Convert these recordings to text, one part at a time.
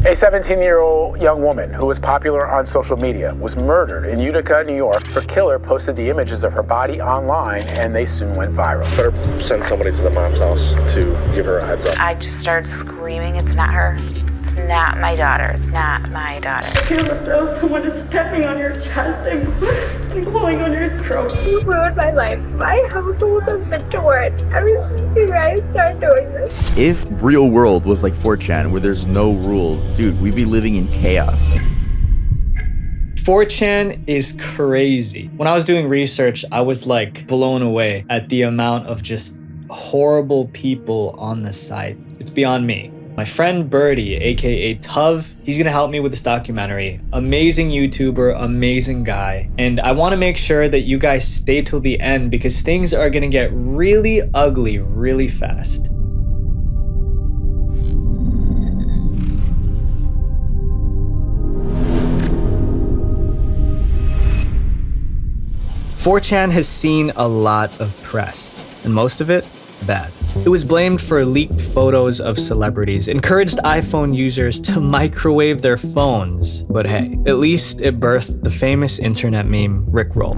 A 17-year-old young woman who was popular on social media was murdered in Utica, New York. Her killer posted the images of her body online, and they soon went viral. Better send somebody to the mom's house to give her a heads up. I just started screaming, it's not her. It's not my daughter. It's not my daughter. I feel as though someone is tapping on your chest and pulling on your throat. You ruined my life. My household has been torn ever since you guys started doing this. If real world was like 4chan, where there's no rules, dude, we'd be living in chaos. 4chan is crazy. When I was doing research, I was like blown away at the amount of just horrible people on the site. It's beyond me. My friend Birdie, aka Tuv, he's gonna help me with this documentary. Amazing YouTuber, amazing guy. And I wanna make sure that you guys stay till the end because things are gonna get really ugly really fast. "4chan has seen a lot of press, and most of it bad. It was blamed for leaked photos of celebrities, encouraged iPhone users to microwave their phones, but hey, at least it birthed the famous internet meme Rickroll.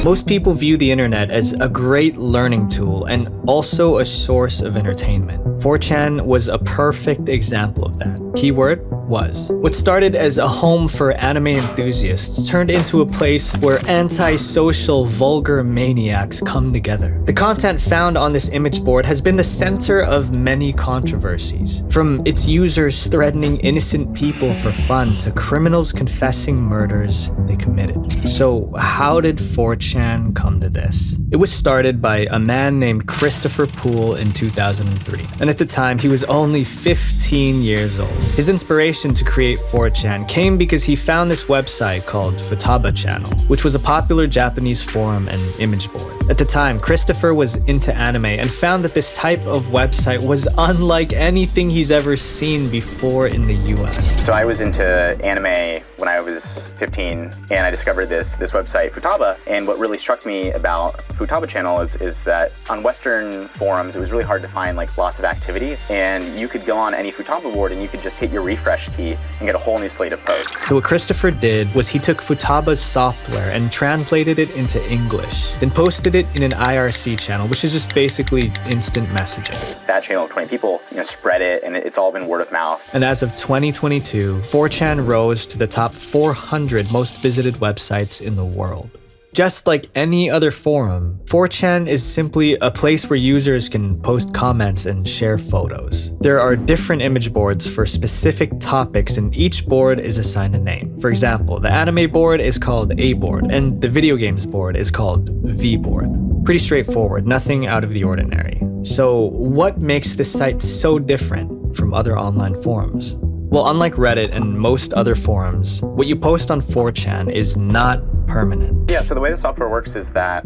Most people view the internet as a great learning tool and also a source of entertainment. 4chan was a perfect example of that. Keyword was. What started as a home for anime enthusiasts turned into a place where antisocial, vulgar maniacs come together. The content found on this image board has been the center of many controversies, from its users threatening innocent people for fun to criminals confessing murders they committed. So how did 4chan come to this? It was started by a man named Christopher Poole in 2003, and at the time he was only 15 years old. His inspiration to create 4chan came because he found this website called Futaba Channel, which was a popular Japanese forum and image board. At the time, Christopher was into anime and found that this type of website was unlike anything he's ever seen before in the US. So I was into anime when I was 15, and I discovered this website, Futaba, and what really struck me about Futaba Channel is that on Western forums, it was really hard to find like lots of activity, and you could go on any Futaba board and you could just hit your refresh key and get a whole new slate of posts. So what Christopher did was he took Futaba's software and translated it into English, then posted it in an IRC channel, which is just basically instant messaging. That channel of 20 people, spread it, and it's all been word of mouth. And as of 2022, 4chan rose to the top 400 most visited websites in the world. Just like any other forum, 4chan is simply a place where users can post comments and share photos. There are different image boards for specific topics, and each board is assigned a name. For example, the anime board is called A board, and the video games board is called V board. Pretty straightforward, nothing out of the ordinary. So what makes this site so different from other online forums? Well, unlike Reddit and most other forums, what you post on 4chan is not permanent. Yeah, so the way the software works is that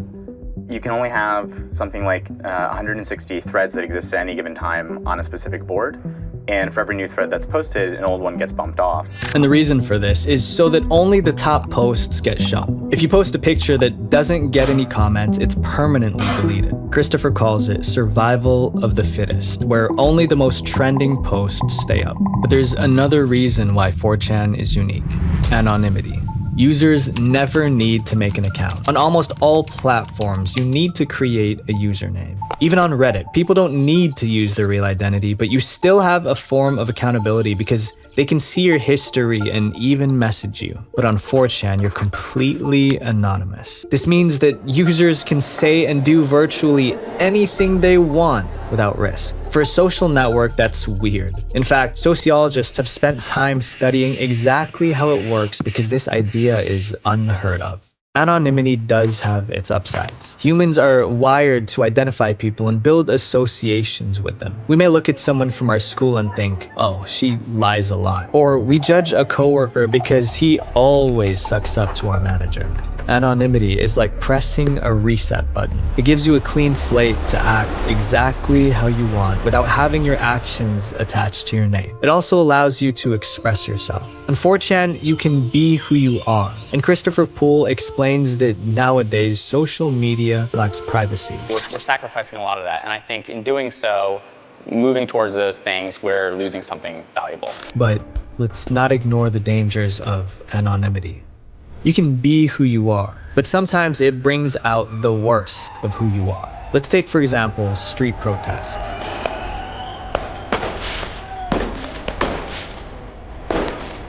you can only have something like 160 threads that exist at any given time on a specific board. And for every new thread that's posted, an old one gets bumped off. And the reason for this is so that only the top posts get shown. If you post a picture that doesn't get any comments, it's permanently deleted. Christopher calls it survival of the fittest, where only the most trending posts stay up. But there's another reason why 4chan is unique: anonymity. Users never need to make an account. On almost all platforms, you need to create a username. Even on Reddit, people don't need to use their real identity, but you still have a form of accountability because they can see your history and even message you. But on 4chan, you're completely anonymous. This means that users can say and do virtually anything they want without risk. For a social network, that's weird. In fact, sociologists have spent time studying exactly how it works because this idea is unheard of. Anonymity does have its upsides. Humans are wired to identify people and build associations with them. We may look at someone from our school and think, oh, she lies a lot. Or we judge a coworker because he always sucks up to our manager. Anonymity is like pressing a reset button. It gives you a clean slate to act exactly how you want without having your actions attached to your name. It also allows you to express yourself. On 4chan, you can be who you are. And Christopher Poole explains that nowadays social media lacks privacy. We're sacrificing a lot of that, and I think in doing so, moving towards those things, we're losing something valuable. But let's not ignore the dangers of anonymity. You can be who you are, but sometimes it brings out the worst of who you are. Let's take, for example, street protests.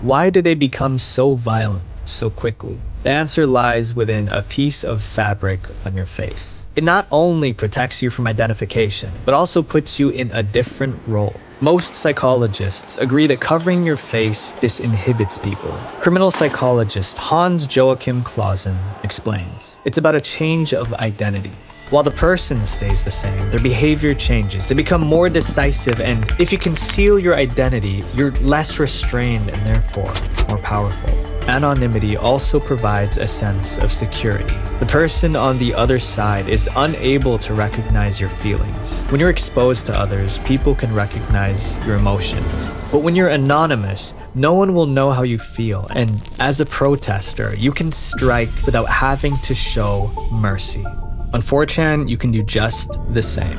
Why do they become so violent so quickly? The answer lies within a piece of fabric on your face. It not only protects you from identification, but also puts you in a different role. Most psychologists agree that covering your face disinhibits people. Criminal psychologist Hans Joachim Clausen explains, it's about a change of identity. While the person stays the same, their behavior changes. They become more decisive, and if you conceal your identity, you're less restrained and therefore more powerful. Anonymity also provides a sense of security. The person on the other side is unable to recognize your feelings. When you're exposed to others, people can recognize your emotions. But when you're anonymous, no one will know how you feel, and as a protester, you can strike without having to show mercy. On 4chan, you can do just the same.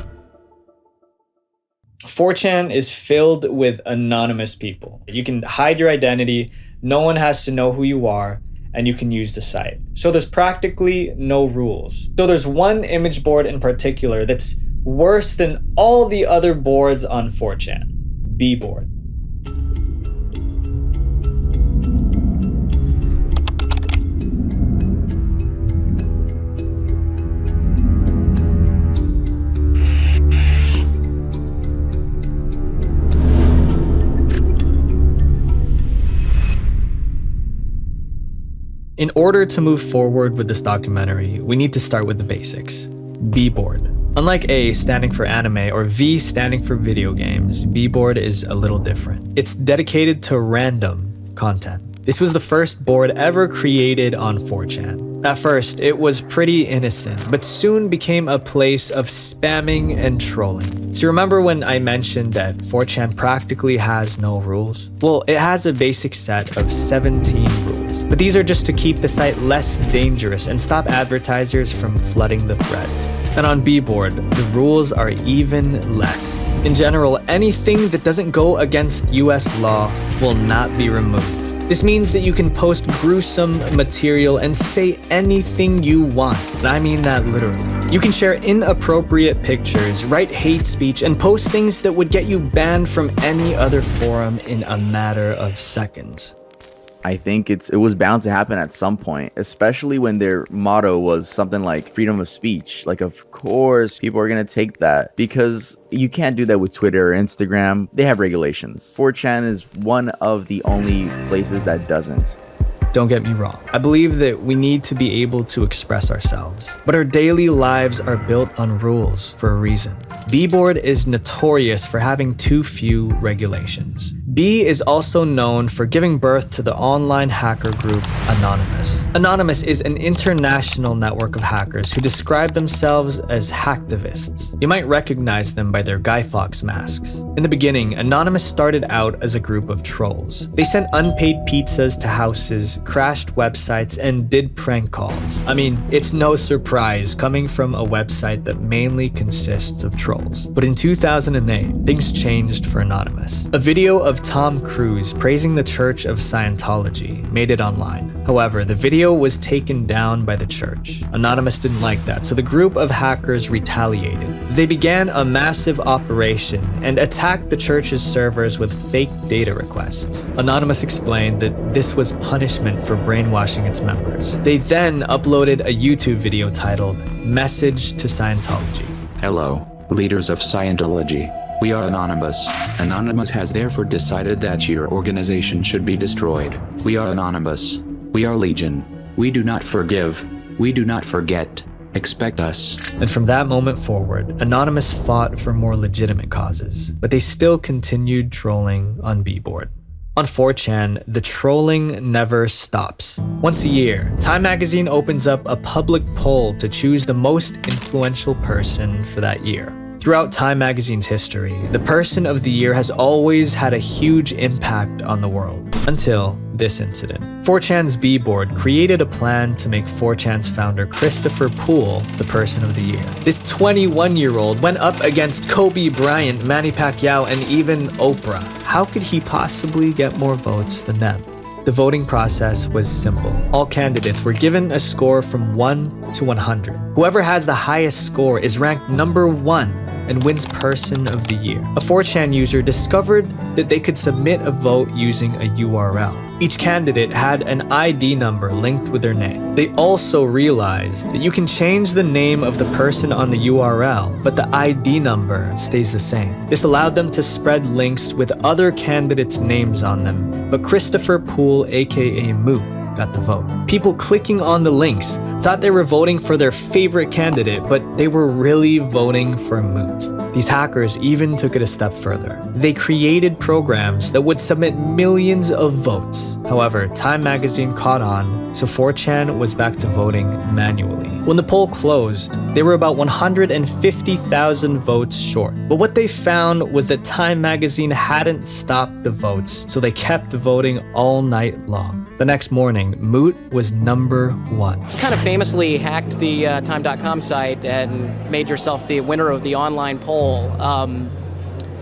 4chan is filled with anonymous people. You can hide your identity, no one has to know who you are, and you can use the site. So there's practically no rules. So there's one image board in particular that's worse than all the other boards on 4chan. B-board. In order to move forward with this documentary, we need to start with the basics. B-board. Unlike A standing for anime or V standing for video games, B-board is a little different. It's dedicated to random content. This was the first board ever created on 4chan. At first, it was pretty innocent, but soon became a place of spamming and trolling. So remember when I mentioned that 4chan practically has no rules? Well, it has a basic set of 17 rules, but these are just to keep the site less dangerous and stop advertisers from flooding the threads. And on B-board, the rules are even less. In general, anything that doesn't go against US law will not be removed. This means that you can post gruesome material and say anything you want, and I mean that literally. You can share inappropriate pictures, write hate speech, and post things that would get you banned from any other forum in a matter of seconds. I think it was bound to happen at some point, especially when their motto was something like freedom of speech. Like, of course, people are going to take that because you can't do that with Twitter or Instagram. They have regulations. 4chan is one of the only places that doesn't. Don't get me wrong. I believe that we need to be able to express ourselves, but our daily lives are built on rules for a reason. B-board is notorious for having too few regulations. B is also known for giving birth to the online hacker group Anonymous. Anonymous is an international network of hackers who describe themselves as hacktivists. You might recognize them by their Guy Fawkes masks. In the beginning, Anonymous started out as a group of trolls. They sent unpaid pizzas to houses, crashed websites, and did prank calls. I mean, it's no surprise coming from a website that mainly consists of trolls. But in 2008, things changed for Anonymous. A video of Tom Cruise praising the Church of Scientology made it online. However, the video was taken down by the church. Anonymous didn't like that, so the group of hackers retaliated. They began a massive operation and attacked the church's servers with fake data requests. Anonymous explained that this was punishment for brainwashing its members. They then uploaded a YouTube video titled Message to Scientology. Hello, leaders of Scientology. We are Anonymous. Anonymous has therefore decided that your organization should be destroyed. We are Anonymous. We are Legion. We do not forgive. We do not forget. Expect us. And from that moment forward, Anonymous fought for more legitimate causes, but they still continued trolling on B-board. On 4chan, the trolling never stops. Once a year, Time magazine opens up a public poll to choose the most influential person for that year. Throughout Time magazine's history, the person of the year has always had a huge impact on the world. Until this incident. 4chan's B-board created a plan to make 4chan's founder Christopher Poole the person of the year. This 21-year-old went up against Kobe Bryant, Manny Pacquiao, and even Oprah. How could he possibly get more votes than them? The voting process was simple. All candidates were given a score from 1 to 100. Whoever has the highest score is ranked number 1 and wins Person of the Year. A 4chan user discovered that they could submit a vote using a URL. Each candidate had an ID number linked with their name. They also realized that you can change the name of the person on the URL, but the ID number stays the same. This allowed them to spread links with other candidates' names on them, but Christopher Poole, aka Moot, got the vote. People clicking on the links thought they were voting for their favorite candidate, but they were really voting for Moot. These hackers even took it a step further. They created programs that would submit millions of votes. However, Time magazine caught on, so 4chan was back to voting manually. When the poll closed, they were about 150,000 votes short. But what they found was that Time magazine hadn't stopped the votes, so they kept voting all night long. The next morning, Moot was number 1. Kind of famously hacked the Time.com site and made yourself the winner of the online poll.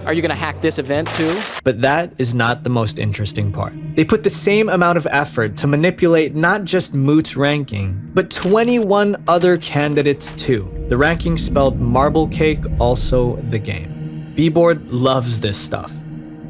Are you going to hack this event too? But that is not the most interesting part. They put the same amount of effort to manipulate not just Moot's ranking, but 21 other candidates too. The ranking spelled marble cake, also the game. B-board loves this stuff.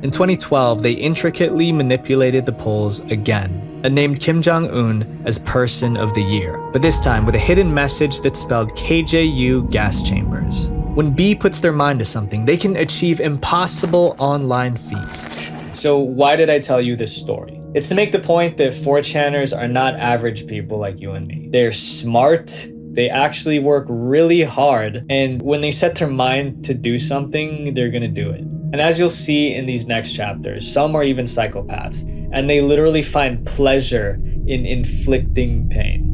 In 2012, they intricately manipulated the polls again and named Kim Jong-un as Person of the Year, but this time with a hidden message that spelled KJU gas chambers. When B puts their mind to something, they can achieve impossible online feats. So why did I tell you this story? It's to make the point that 4chaners are not average people like you and me. They're smart, they actually work really hard, and when they set their mind to do something, they're gonna do it. And as you'll see in these next chapters, some are even psychopaths, and they literally find pleasure in inflicting pain.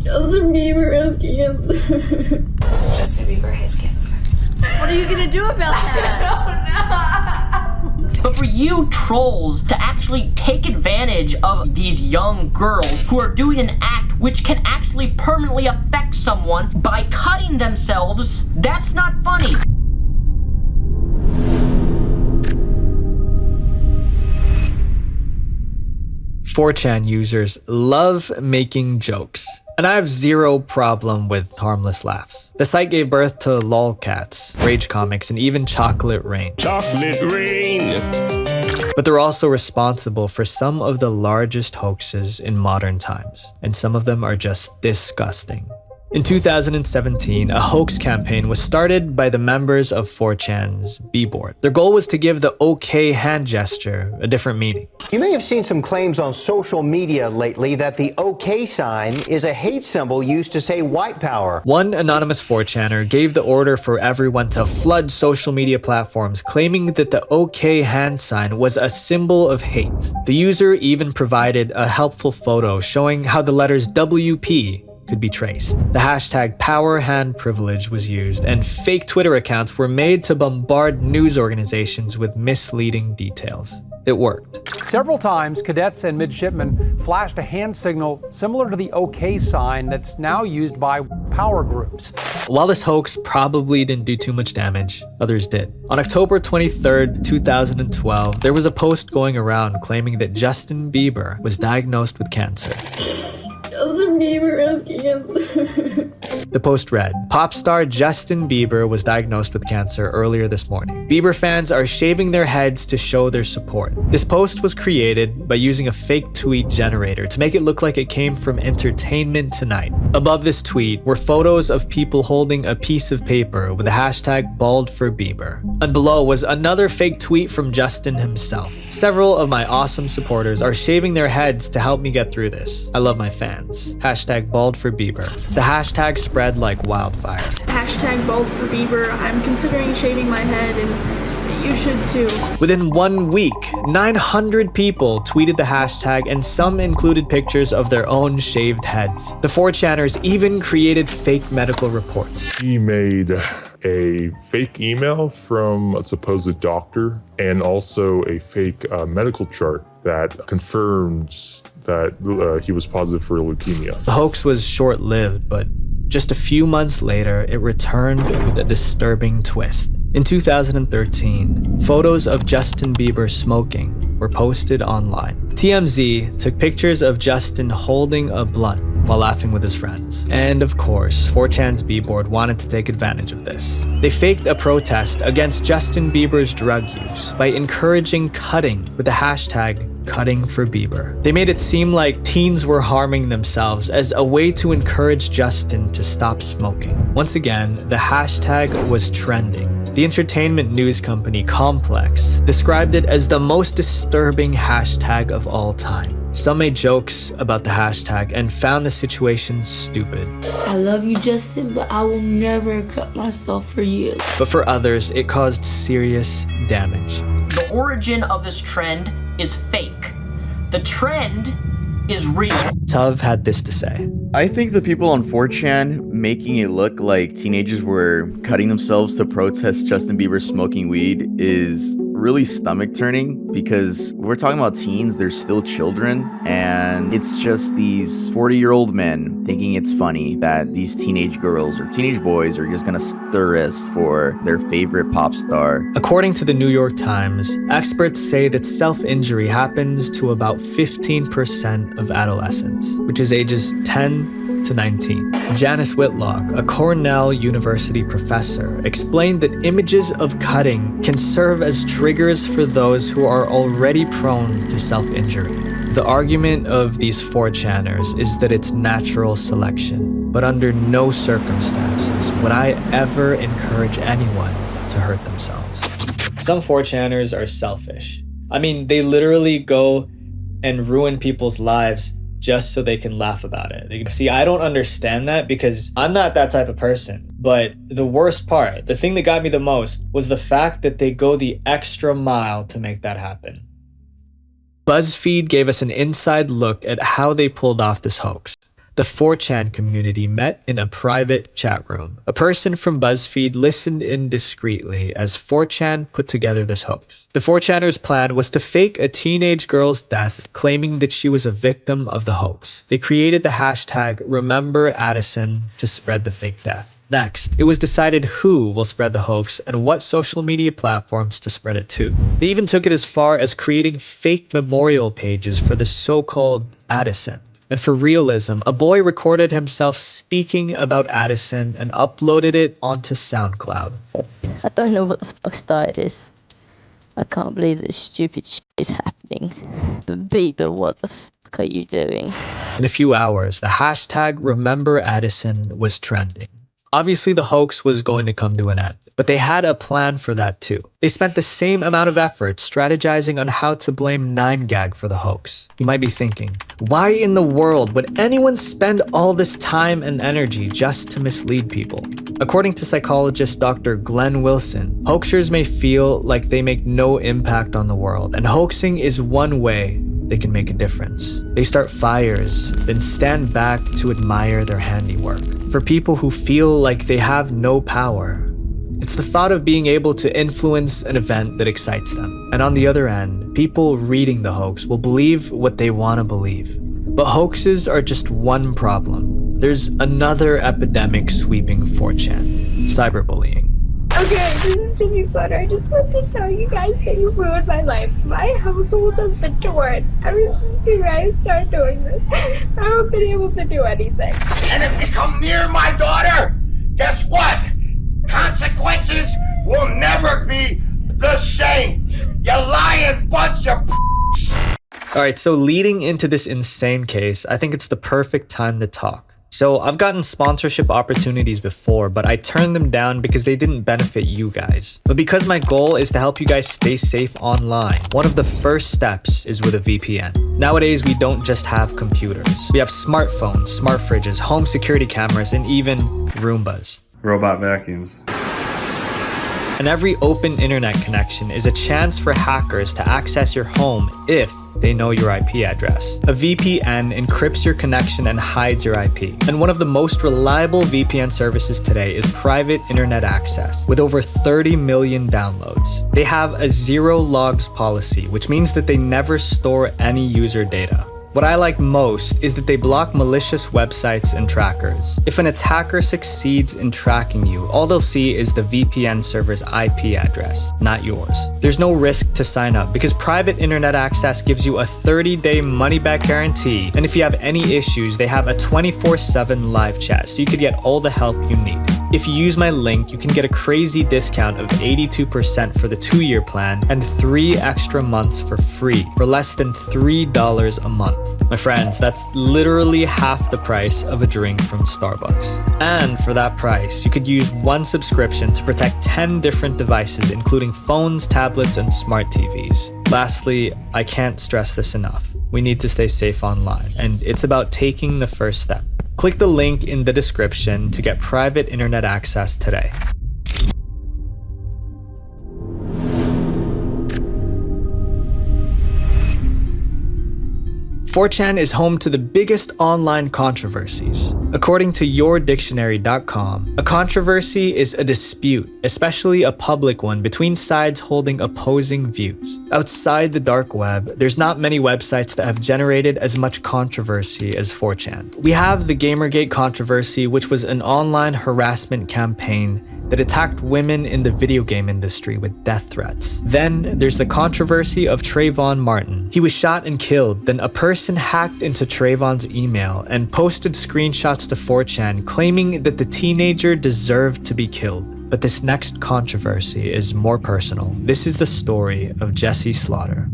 Justin Bieber has cancer. Justin Bieber has cancer. What are you gonna do about that? But for you trolls to actually take advantage of these young girls who are doing an act which can actually permanently affect someone by cutting themselves, that's not funny. .4chan users love making jokes, and I have zero problem with harmless laughs. The site gave birth to lolcats, rage comics, and even Chocolate Rain. Chocolate Rain! But they're also responsible for some of the largest hoaxes in modern times, and some of them are just disgusting. In 2017, a hoax campaign was started by the members of 4chan's B-board. Their goal was to give the OK hand gesture a different meaning. You may have seen some claims on social media lately that the OK sign is a hate symbol used to say white power. One anonymous 4chaner gave the order for everyone to flood social media platforms, claiming that the OK hand sign was a symbol of hate. The user even provided a helpful photo showing how the letters WP could be traced. The hashtag #PowerHandPrivilege was used, and fake Twitter accounts were made to bombard news organizations with misleading details. It worked. Several times, cadets and midshipmen flashed a hand signal similar to the OK sign that's now used by power groups. While this hoax probably didn't do too much damage, others did. On October 23rd, 2012, there was a post going around claiming that Justin Bieber was diagnosed with cancer. Justin Bieber has cancer. The post read, "Pop star Justin Bieber was diagnosed with cancer earlier this morning. Bieber fans are shaving their heads to show their support." This post was created by using a fake tweet generator to make it look like it came from Entertainment Tonight. Above this tweet were photos of people holding a piece of paper with the hashtag #BaldForBieber. And below was another fake tweet from Justin himself. "Several of my awesome supporters are shaving their heads to help me get through this. I love my fans. Hashtag #BaldForBieber." The hashtag spread like wildfire. Hashtag #BaldForBieber. I'm considering shaving my head and You should too. Within 1 week, 900 people tweeted the hashtag, and some included pictures of their own shaved heads. The 4chaners even created fake medical reports. He made a fake email from a supposed doctor and also a fake medical chart that confirms that he was positive for leukemia. The hoax was short-lived, but just a few months later, it returned with a disturbing twist. In 2013, photos of Justin Bieber smoking were posted online. TMZ took pictures of Justin holding a blunt while laughing with his friends. And of course, 4chan's B-board wanted to take advantage of this. They faked a protest against Justin Bieber's drug use by encouraging cutting with the hashtag cutting for Bieber. They made it seem like teens were harming themselves as a way to encourage Justin to stop smoking. Once again, the hashtag was trending. The entertainment news company Complex described it as the most disturbing hashtag of all time. Some made jokes about the hashtag and found the situation stupid. I love you, Justin, but I will never cut myself for you. But for others, it caused serious damage. The origin of this trend is fake. The trend is real. Tuv had this to say. I think the people on 4chan making it look like teenagers were cutting themselves to protest Justin Bieber smoking weed is really stomach turning, because we're talking about teens, they're still children, and it's just these 40-year-old men thinking it's funny that these teenage girls or teenage boys are just gonna stir wrist for their favorite pop star. According to the New York Times, experts say that self-injury happens to about 15% of adolescents, which is ages 10 to 19. Janice Whitlock, a Cornell University professor, explained that images of cutting can serve as triggers for those who are already prone to self-injury. The argument of these 4chaners is that it's natural selection, but under no circumstances would I ever encourage anyone to hurt themselves. Some 4chaners are selfish. I mean, they literally go and ruin people's lives just so they can laugh about it. See, I don't understand that because I'm not that type of person. But the worst part, the thing that got me the most, was the fact that they go the extra mile to make that happen. BuzzFeed gave us an inside look at how they pulled off this hoax. The 4chan community met in a private chat room. A person from BuzzFeed listened in discreetly as 4chan put together this hoax. The 4chaners' plan was to fake a teenage girl's death, claiming that she was a victim of the hoax. They created the hashtag #RememberAddison to spread the fake death. Next, it was decided who will spread the hoax and what social media platforms to spread it to. They even took it as far as creating fake memorial pages for the so-called Addison. And for realism, a boy recorded himself speaking about Addison and uploaded it onto SoundCloud. I don't know what the fuck started this. I can't believe this stupid shit is happening. But Bieber, what the fuck are you doing? In a few hours, the hashtag #RememberAddison was trending. Obviously, the hoax was going to come to an end, but they had a plan for that too. They spent the same amount of effort strategizing on how to blame 9gag for the hoax. You might be thinking, why in the world would anyone spend all this time and energy just to mislead people? According to psychologist Dr. Glenn Wilson, hoaxers may feel like they make no impact on the world, and hoaxing is one way they can make a difference. They start fires, then stand back to admire their handiwork. For people who feel like they have no power, it's the thought of being able to influence an event that excites them. And on the other end, people reading the hoax will believe what they want to believe. But hoaxes are just one problem. There's another epidemic sweeping 4chan: cyberbullying. Okay, this is Jimmy Flutter. I just want to tell you guys that you ruined my life. My household has been torn ever since you guys started doing this. I haven't been able to do anything. And if you come near my daughter, guess what? Consequences will never be the same. You lying bunch of Alright, so leading into this insane case, I think it's the perfect time to talk. So I've gotten sponsorship opportunities before, but I turned them down because they didn't benefit you guys. But because my goal is to help you guys stay safe online, one of the first steps is with a VPN. Nowadays, we don't just have computers. We have smartphones, smart fridges, home security cameras, and even Roombas. Robot vacuums. And every open internet connection is a chance for hackers to access your home if they know your IP address. A VPN encrypts your connection and hides your IP. And one of the most reliable VPN services today is Private Internet Access, with over 30 million downloads. They have a zero logs policy, which means that they never store any user data. What I like most is that they block malicious websites and trackers. If an attacker succeeds in tracking you, all they'll see is the VPN server's IP address, not yours. There's no risk to sign up because Private Internet Access gives you a 30-day money-back guarantee, and if you have any issues, they have a 24/7 live chat, so you could get all the help you need. If you use my link, you can get a crazy discount of 82% for the 2-year plan and 3 extra months for free for less than $3 a month. My friends, that's literally half the price of a drink from Starbucks. And for that price, you could use 1 subscription to protect 10 different devices, including phones, tablets, and smart TVs. Lastly, I can't stress this enough. We need to stay safe online, and it's about taking the first step. Click the link in the description to get Private Internet Access today. 4chan is home to the biggest online controversies. According to yourdictionary.com, a controversy is a dispute, especially a public one, between sides holding opposing views. Outside the dark web, there's not many websites that have generated as much controversy as 4chan. We have the Gamergate controversy, which was an online harassment campaign that attacked women in the video game industry with death threats. Then there's the controversy of Trayvon Martin. He was shot and killed, then a person hacked into Trayvon's email and posted screenshots to 4chan claiming that the teenager deserved to be killed. But this next controversy is more personal. This is the story of Jesse Slaughter.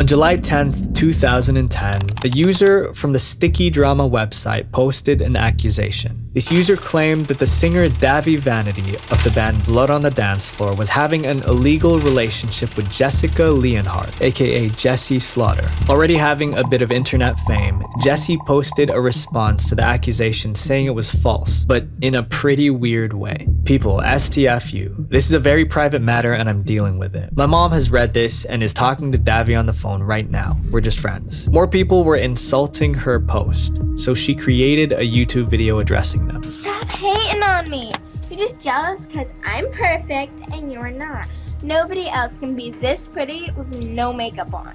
On July 10th, 2010, a user from the Sticky Drama website posted an accusation. This user claimed that the singer Davy Vanity of the band Blood on the Dance Floor was having an illegal relationship with Jessica Leonhardt, aka Jesse Slaughter. Already having a bit of internet fame, Jesse posted a response to the accusation saying it was false, but in a pretty weird way. People, STFU, this is a very private matter and I'm dealing with it. My mom has read this and is talking to Davy on the phone right now. We're just friends. More people were insulting her post, so she created a YouTube video addressing them. Stop hating on me. You're just jealous because I'm perfect and you're not. Nobody else can be this pretty with no makeup on.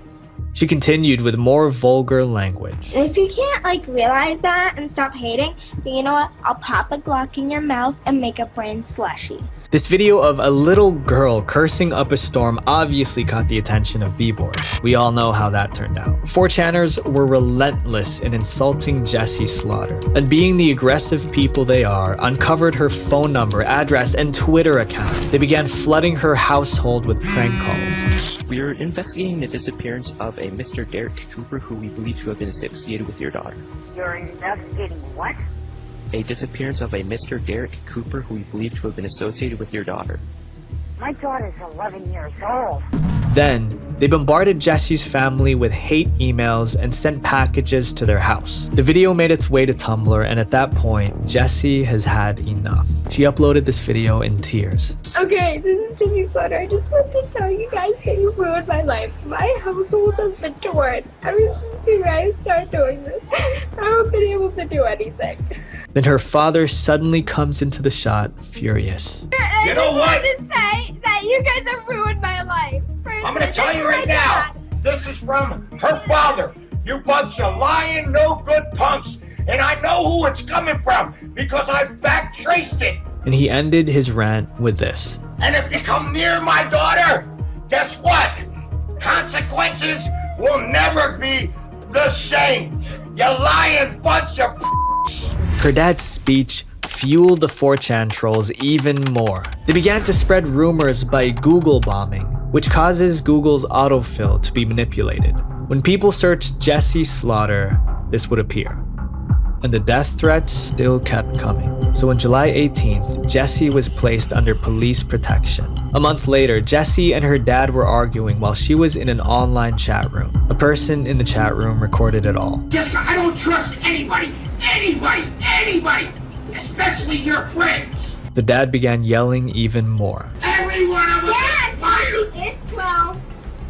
She continued with more vulgar language. And if you can't realize that and stop hating, then you know what? I'll pop a Glock in your mouth and make a brain slushy. This video of a little girl cursing up a storm obviously caught the attention of B-Boy. We all know how that turned out. 4chaners were relentless in insulting Jesse Slaughter, and being the aggressive people they are, uncovered her phone number, address, and Twitter account. They began flooding her household with prank calls. We are investigating the disappearance of a Mr. Derek Cooper who we believe to have been associated with your daughter. You're investigating what? A disappearance of a Mr. Derek Cooper who we believe to have been associated with your daughter. My daughter's 11 years old. Then, they bombarded Jesse's family with hate emails and sent packages to their house. The video made its way to Tumblr, and at that point, Jessie has had enough. She uploaded this video in tears. Okay, this is Jesse Slaughter. I just want to tell you guys that you ruined my life. My household has been torn ever since I started doing this. I haven't been able to do anything. Then her father suddenly comes into the shot, furious. You know what? I just say that you guys have ruined my life. I'm gonna tell you right now, this is from her father. You bunch of lying, no good punks. And I know who it's coming from because I back traced it. And he ended his rant with this. And if you come near my daughter, guess what? Consequences will never be the same. You lying bunch of Her dad's speech fueled the 4chan trolls even more. They began to spread rumors by Google bombing, which causes Google's autofill to be manipulated. When people searched Jesse Slaughter, this would appear. And the death threats still kept coming. So on July 18th, Jessie was placed under police protection. A month later, Jessie and her dad were arguing while she was in an online chat room. A person in the chat room recorded it all. Jessica, I don't trust anybody, especially your friends. the dad began yelling even more. Every one of us! It's 12.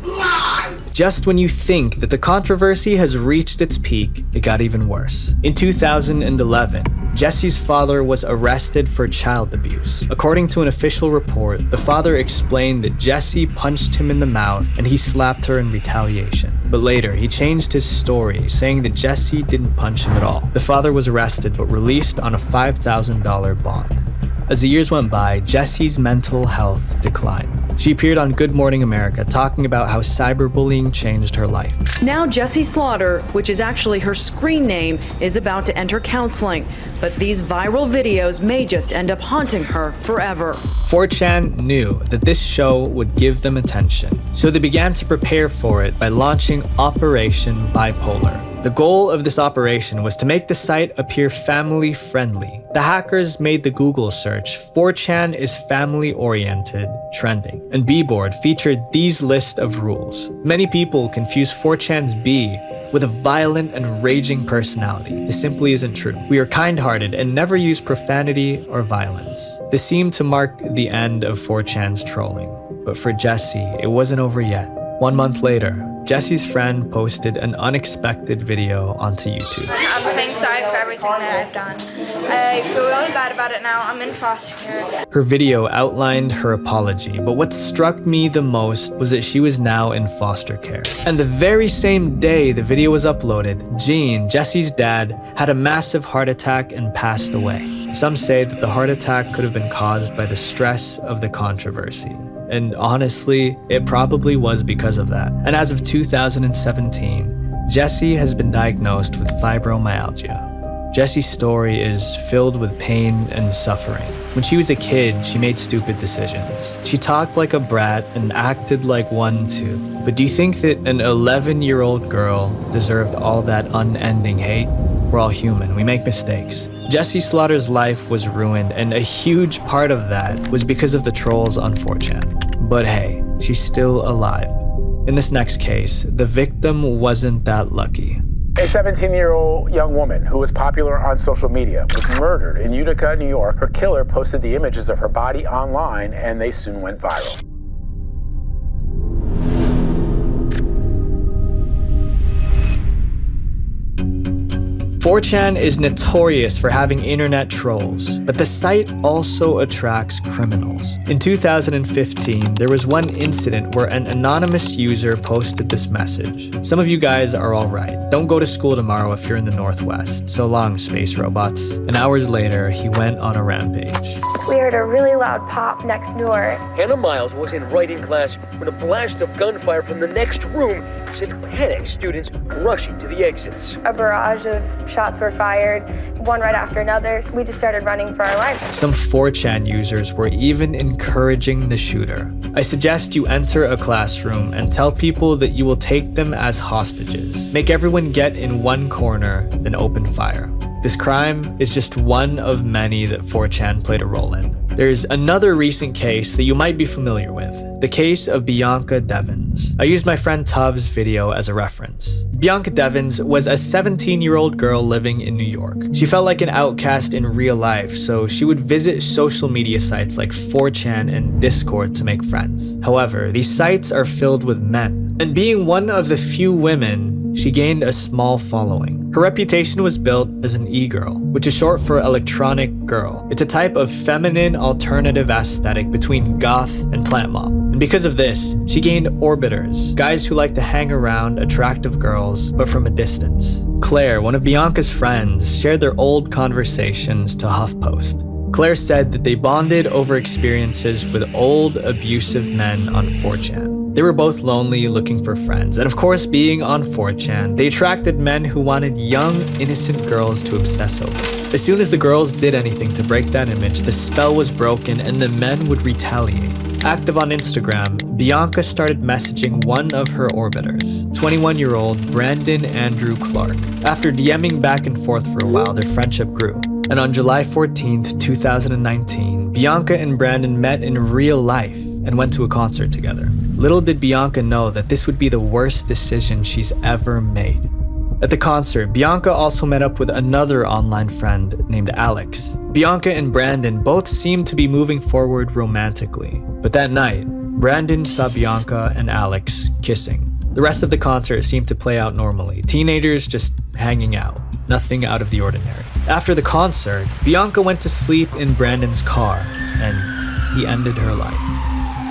Lie! Just when you think that the controversy has reached its peak, it got even worse. In 2011, Jesse's father was arrested for child abuse. According to an official report, the father explained that Jesse punched him in the mouth and he slapped her in retaliation. But later, he changed his story, saying that Jesse didn't punch him at all. The father was arrested but released on a $5,000 bond. As the years went by, Jesse's mental health declined. She appeared on Good Morning America talking about how cyberbullying changed her life. Now Jessie Slaughter, which is actually her screen name, is about to enter counseling. But these viral videos may just end up haunting her forever. 4chan knew that this show would give them attention, so they began to prepare for it by launching Operation Bipolar. The goal of this operation was to make the site appear family-friendly. The hackers made the Google search, 4chan is family-oriented, trending, and Bboard featured these list of rules. Many people confuse 4chan's B with a violent and raging personality. This simply isn't true. We are kind-hearted and never use profanity or violence. This seemed to mark the end of 4chan's trolling. But for Jesse, it wasn't over yet. 1 month later, Jesse's friend posted an unexpected video onto YouTube. I'm saying sorry for everything that I've done. I feel really bad about it now. I'm in foster care. Her video outlined her apology, but what struck me the most was that she was now in foster care. And the very same day the video was uploaded, Gene, Jesse's dad, had a massive heart attack and passed away. Some say that the heart attack could have been caused by the stress of the controversy. And honestly, it probably was because of that. And as of 2017, Jesse has been diagnosed with fibromyalgia. Jesse's story is filled with pain and suffering. When she was a kid, she made stupid decisions. She talked like a brat and acted like one too. But do you think that an 11-year-old girl deserved all that unending hate? We're all human, we make mistakes. Jessie Slaughter's life was ruined, and a huge part of that was because of the trolls on 4chan. But hey, she's still alive. In this next case, the victim wasn't that lucky. A 17-year-old young woman who was popular on social media was murdered in Utica, New York. Her killer posted the images of her body online, and they soon went viral. 4chan is notorious for having internet trolls, but the site also attracts criminals. In 2015, there was one incident where an anonymous user posted this message. Some of you guys are all right. Don't go to school tomorrow if you're in the Northwest. So long, space robots. And hours later, he went on a rampage. We heard a really loud pop next door. Hannah Miles was in writing class when a blast of gunfire from the next room sent panicked students rushing to the exits. A barrage of shots were fired, one right after another. We just started running for our life. Some 4chan users were even encouraging the shooter. I suggest you enter a classroom and tell people that you will take them as hostages. Make everyone get in one corner, then open fire. This crime is just one of many that 4chan played a role in. There's another recent case that you might be familiar with, the case of Bianca Devins. I used my friend Tuv's video as a reference. Bianca Devins was a 17-year-old girl living in New York. She felt like an outcast in real life, so she would visit social media sites like 4chan and Discord to make friends. However, these sites are filled with men, and being one of the few women, she gained a small following. Her reputation was built as an e-girl, which is short for electronic girl. It's a type of feminine alternative aesthetic between goth and plant mom. And because of this, she gained orbiters, guys who like to hang around attractive girls, but from a distance. Claire, one of Bianca's friends, shared their old conversations to HuffPost. Claire said that they bonded over experiences with old, abusive men on 4chan. They were both lonely, looking for friends, and of course, being on 4chan, they attracted men who wanted young, innocent girls to obsess over. As soon as the girls did anything to break that image, the spell was broken and the men would retaliate. Active on Instagram, Bianca started messaging one of her orbiters, 21-year-old Brandon Andrew Clark. After DMing back and forth for a while, their friendship grew. And on July 14th, 2019, Bianca and Brandon met in real life and went to a concert together. Little did Bianca know that this would be the worst decision she's ever made. At the concert, Bianca also met up with another online friend named Alex. Bianca and Brandon both seemed to be moving forward romantically. But that night, Brandon saw Bianca and Alex kissing. The rest of the concert seemed to play out normally. Teenagers just hanging out. Nothing out of the ordinary. After the concert, Bianca went to sleep in Brandon's car, and he ended her life.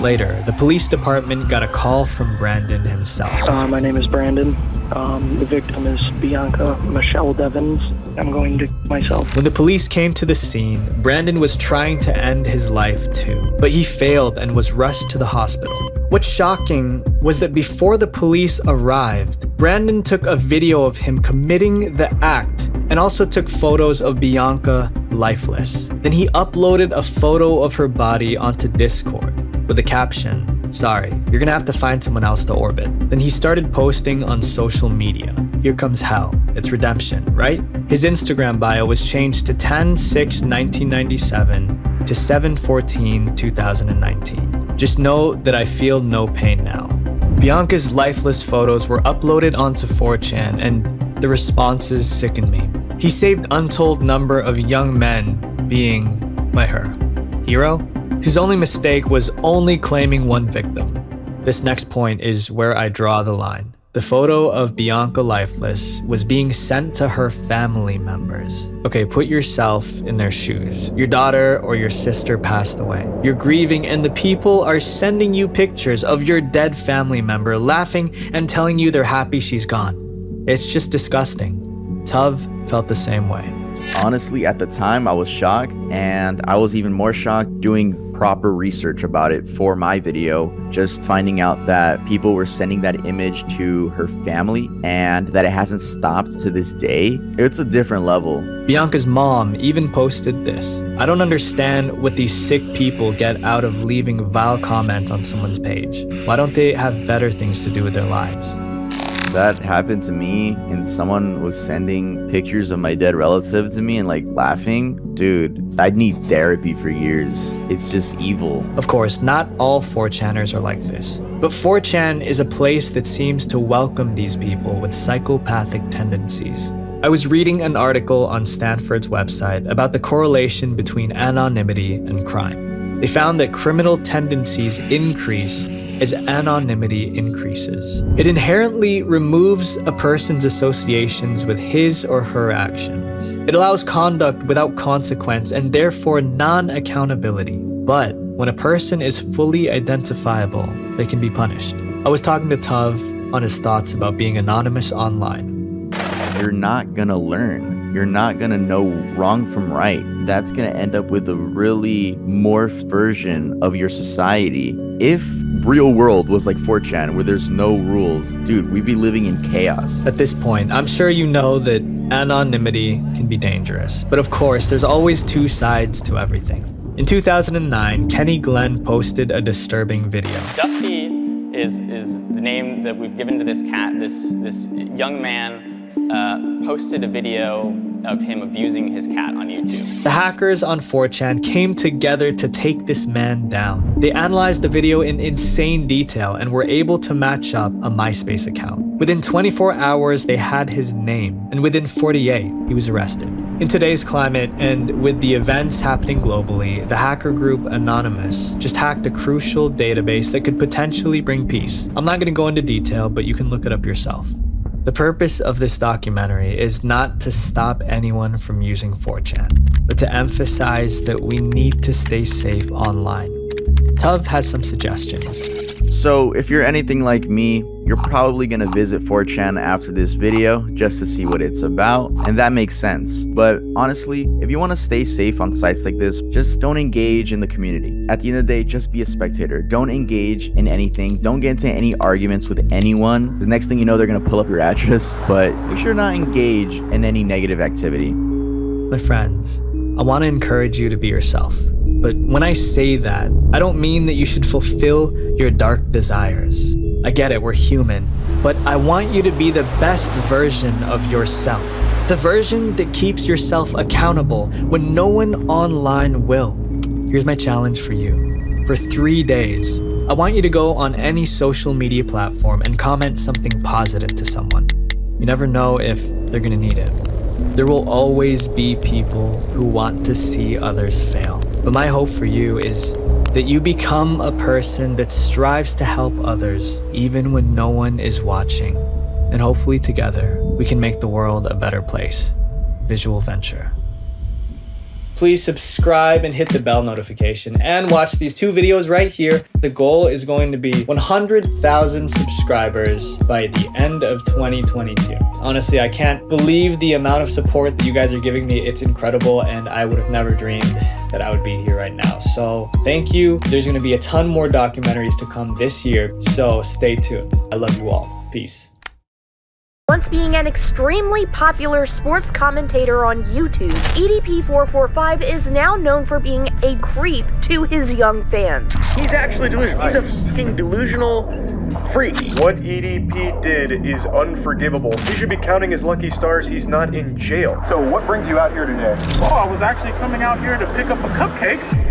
Later, the police department got a call from Brandon himself. My name is Brandon. The victim is Bianca Michelle Devins. I'm going to myself. When the police came to the scene, Brandon was trying to end his life too, but he failed and was rushed to the hospital. What's shocking was that before the police arrived, Brandon took a video of him committing the act and also took photos of Bianca lifeless. Then he uploaded a photo of her body onto Discord with the caption, "Sorry, you're gonna have to find someone else to orbit." Then he started posting on social media. Here comes hell. It's redemption, right? His Instagram bio was changed to 10/6/1997 to 7/14/2019. Just know that I feel no pain now. Bianca's lifeless photos were uploaded onto 4chan, and the responses sickened me. He saved untold number of young men being, by her, hero? His only mistake was only claiming one victim. This next point is where I draw the line. The photo of Bianca lifeless was being sent to her family members. Okay, put yourself in their shoes. Your daughter or your sister passed away. You're grieving and the people are sending you pictures of your dead family member, laughing and telling you they're happy she's gone. It's just disgusting. Tuv felt the same way. Honestly, at the time, I was shocked, and I was even more shocked doing proper research about it for my video, just finding out that people were sending that image to her family and that it hasn't stopped to this day. It's a different level. Bianca's mom even posted this. "I don't understand what these sick people get out of leaving vile comments on someone's page. Why don't they have better things to do with their lives?" That happened to me, and someone was sending pictures of my dead relative to me and like laughing. Dude, I'd need therapy for years. It's just evil. Of course, not all 4chaners are like this, but 4chan is a place that seems to welcome these people with psychopathic tendencies. I was reading an article on Stanford's website about the correlation between anonymity and crime. They found that criminal tendencies increase as anonymity increases. It inherently removes a person's associations with his or her actions. It allows conduct without consequence and therefore non-accountability. But when a person is fully identifiable, they can be punished. I was talking to Tuv on his thoughts about being anonymous online. You're not gonna learn. You're not gonna know wrong from right. That's gonna end up with a really morphed version of your society. If real world was like 4chan, where there's no rules, dude, we'd be living in chaos. At this point, I'm sure you know that anonymity can be dangerous. But of course, there's always two sides to everything. In 2009, Kenny Glenn posted a disturbing video. Dusty is the name that we've given to this cat. This young man posted a video of him abusing his cat on YouTube. The hackers on 4chan came together to take this man down. They analyzed the video in insane detail and were able to match up a MySpace account. Within 24 hours, they had his name, and within 48, he was arrested. In today's climate, and with the events happening globally, the hacker group Anonymous just hacked a crucial database that could potentially bring peace. I'm not going to go into detail, but you can look it up yourself. The purpose of this documentary is not to stop anyone from using 4chan, but to emphasize that we need to stay safe online. Tuv has some suggestions. So if you're anything like me, you're probably gonna visit 4chan after this video just to see what it's about, and that makes sense. But honestly, if you want to stay safe on sites like this, just don't engage in the community. At the end of the day, just be a spectator. Don't engage in anything. Don't get into any arguments with anyone. The next thing you know, they're gonna pull up your address, but make sure not engage in any negative activity. My friends, I want to encourage you to be yourself. But when I say that, I don't mean that you should fulfill your dark desires. I get it, we're human, but I want you to be the best version of yourself. The version that keeps yourself accountable when no one online will. Here's my challenge for you. For 3 days, I want you to go on any social media platform and comment something positive to someone. You never know if they're gonna need it. There will always be people who want to see others fail. But my hope for you is that you become a person that strives to help others even when no one is watching. And hopefully together, we can make the world a better place. Visual Venture. Please subscribe and hit the bell notification and watch these 2 videos right here. The goal is going to be 100,000 subscribers by the end of 2022. Honestly, I can't believe the amount of support that you guys are giving me. It's incredible, and I would have never dreamed that I would be here right now. So thank you. There's going to be a ton more documentaries to come this year, so stay tuned. I love you all. Peace. Once being an extremely popular sports commentator on YouTube, EDP445 is now known for being a creep to his young fans. He's actually delusional. He's a fucking delusional freak. What EDP did is unforgivable. He should be counting his lucky stars he's not in jail. So what brings you out here today? Oh, I was actually coming out here to pick up a cupcake.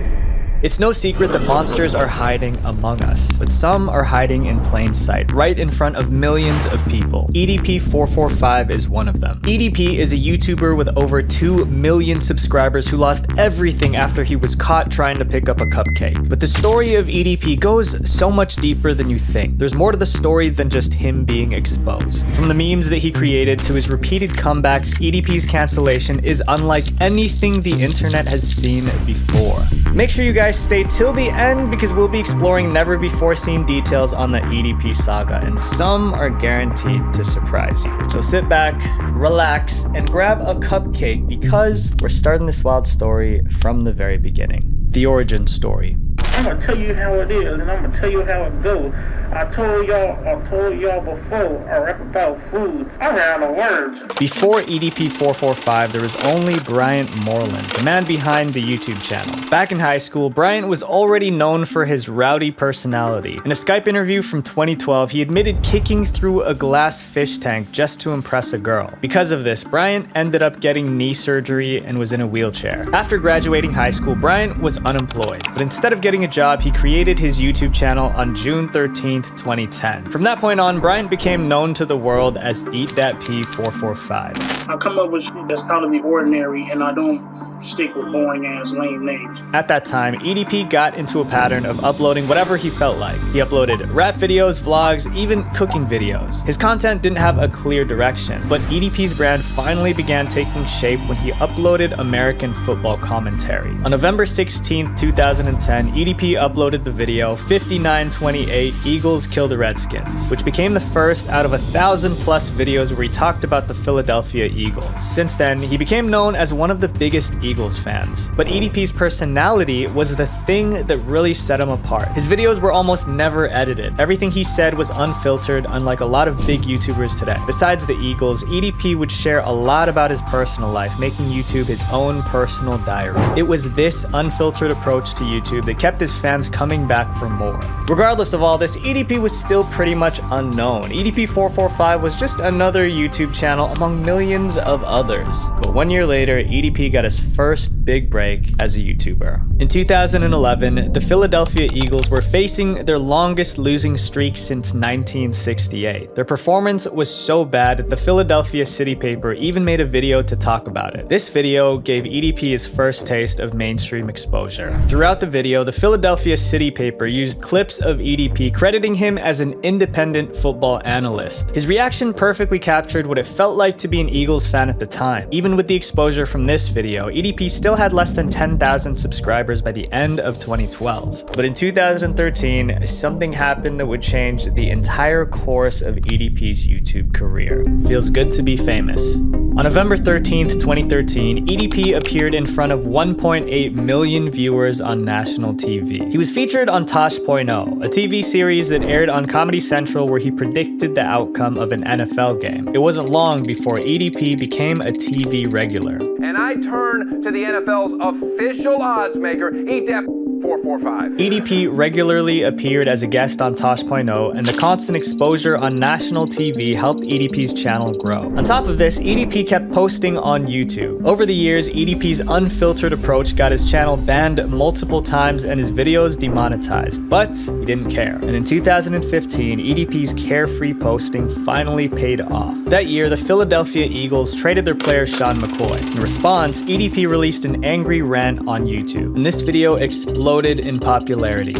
It's no secret that monsters are hiding among us, but some are hiding in plain sight, right in front of millions of people. EDP445 is one of them. EDP is a YouTuber with over 2 million subscribers who lost everything after he was caught trying to pick up a cupcake. But the story of EDP goes so much deeper than you think. There's more to the story than just him being exposed. From the memes that he created to his repeated comebacks, EDP's cancellation is unlike anything the internet has seen before. Make sure you guys stay till the end because we'll be exploring never before seen details on the EDP saga, and some are guaranteed to surprise you. So sit back, relax, and grab a cupcake because we're starting this wild story from the very beginning. The origin story. I'm gonna tell you how it is, and I'm gonna tell you how it goes. I told y'all before, I rap about food. I ran out of words. Before EDP445, there was only Bryant Moreland, the man behind the YouTube channel. Back in high school, Bryant was already known for his rowdy personality. In a Skype interview from 2012, he admitted kicking through a glass fish tank just to impress a girl. Because of this, Bryant ended up getting knee surgery and was in a wheelchair. After graduating high school, Bryant was unemployed, but instead of getting a job, he created his YouTube channel on June 13th, 2010. From that point on, Bryant became known to the world as Eat That P445. I come up with shit that's out of the ordinary, and I don't stick with boring ass lame names. At that time, EDP got into a pattern of uploading whatever he felt like. He uploaded rap videos, vlogs, even cooking videos. His content didn't have a clear direction, but EDP's brand finally began taking shape when he uploaded American football commentary. On November 16th, 2010, EDP uploaded the video 5928 Eagles Kill the Redskins, which became the first out of 1,000+ videos where he talked about the Philadelphia Eagles. Since then, he became known as one of the biggest Eagles fans. But EDP's personality was the thing that really set him apart. His videos were almost never edited. Everything he said was unfiltered, unlike a lot of big YouTubers today. Besides the Eagles, EDP would share a lot about his personal life, making YouTube his own personal diary. It was this unfiltered approach to YouTube that kept his fans coming back for more. Regardless of all this, EDP was still pretty much unknown. EDP445 was just another YouTube channel among millions of others. But 1 year later, EDP got his first big break as a YouTuber. In 2011, the Philadelphia Eagles were facing their longest losing streak since 1968. Their performance was so bad that the Philadelphia City paper even made a video to talk about it. This video gave EDP his first taste of mainstream exposure. Throughout the video, the Philadelphia City paper used clips of EDP crediting him as an independent football analyst. His reaction perfectly captured what it felt like to be an Eagles fan at the time. Even with the exposure from this video, EDP still had less than 10,000 subscribers by the end of 2012. But in 2013, something happened that would change the entire course of EDP's YouTube career. Feels good to be famous. On November 13th, 2013, EDP appeared in front of 1.8 million viewers on national TV. He was featured on Tosh.0, a TV series that aired on Comedy Central where he predicted the outcome of an NFL game. It wasn't long before EDP became a TV regular. And I turn to the NFL's official odds maker, Eat That 445. EDP regularly appeared as a guest on Tosh.0, and the constant exposure on national TV helped EDP's channel grow. On top of this, EDP kept posting on YouTube. Over the years, EDP's unfiltered approach got his channel banned multiple times and his videos demonetized, but he didn't care. And in 2015, EDP's carefree posting finally paid off. That year, the Philadelphia Eagles traded their player Sean McCoy. In response, EDP released an angry rant on YouTube, and this video exploded in popularity.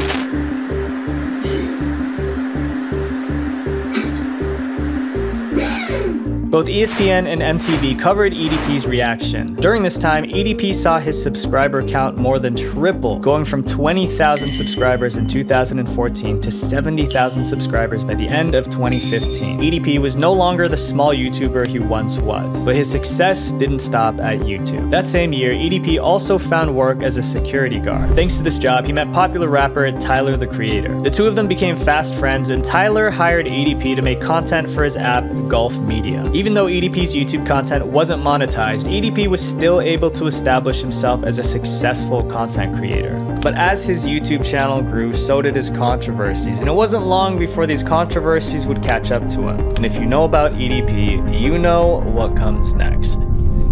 Both ESPN and MTV covered EDP's reaction. During this time, EDP saw his subscriber count more than triple, going from 20,000 subscribers in 2014 to 70,000 subscribers by the end of 2015. EDP was no longer the small YouTuber he once was, but his success didn't stop at YouTube. That same year, EDP also found work as a security guard. Thanks to this job, he met popular rapper Tyler, the Creator. The two of them became fast friends, and Tyler hired EDP to make content for his app, Gulf Media. Even though EDP's YouTube content wasn't monetized, EDP was still able to establish himself as a successful content creator. But as his YouTube channel grew, so did his controversies, and it wasn't long before these controversies would catch up to him. And if you know about EDP, you know what comes next.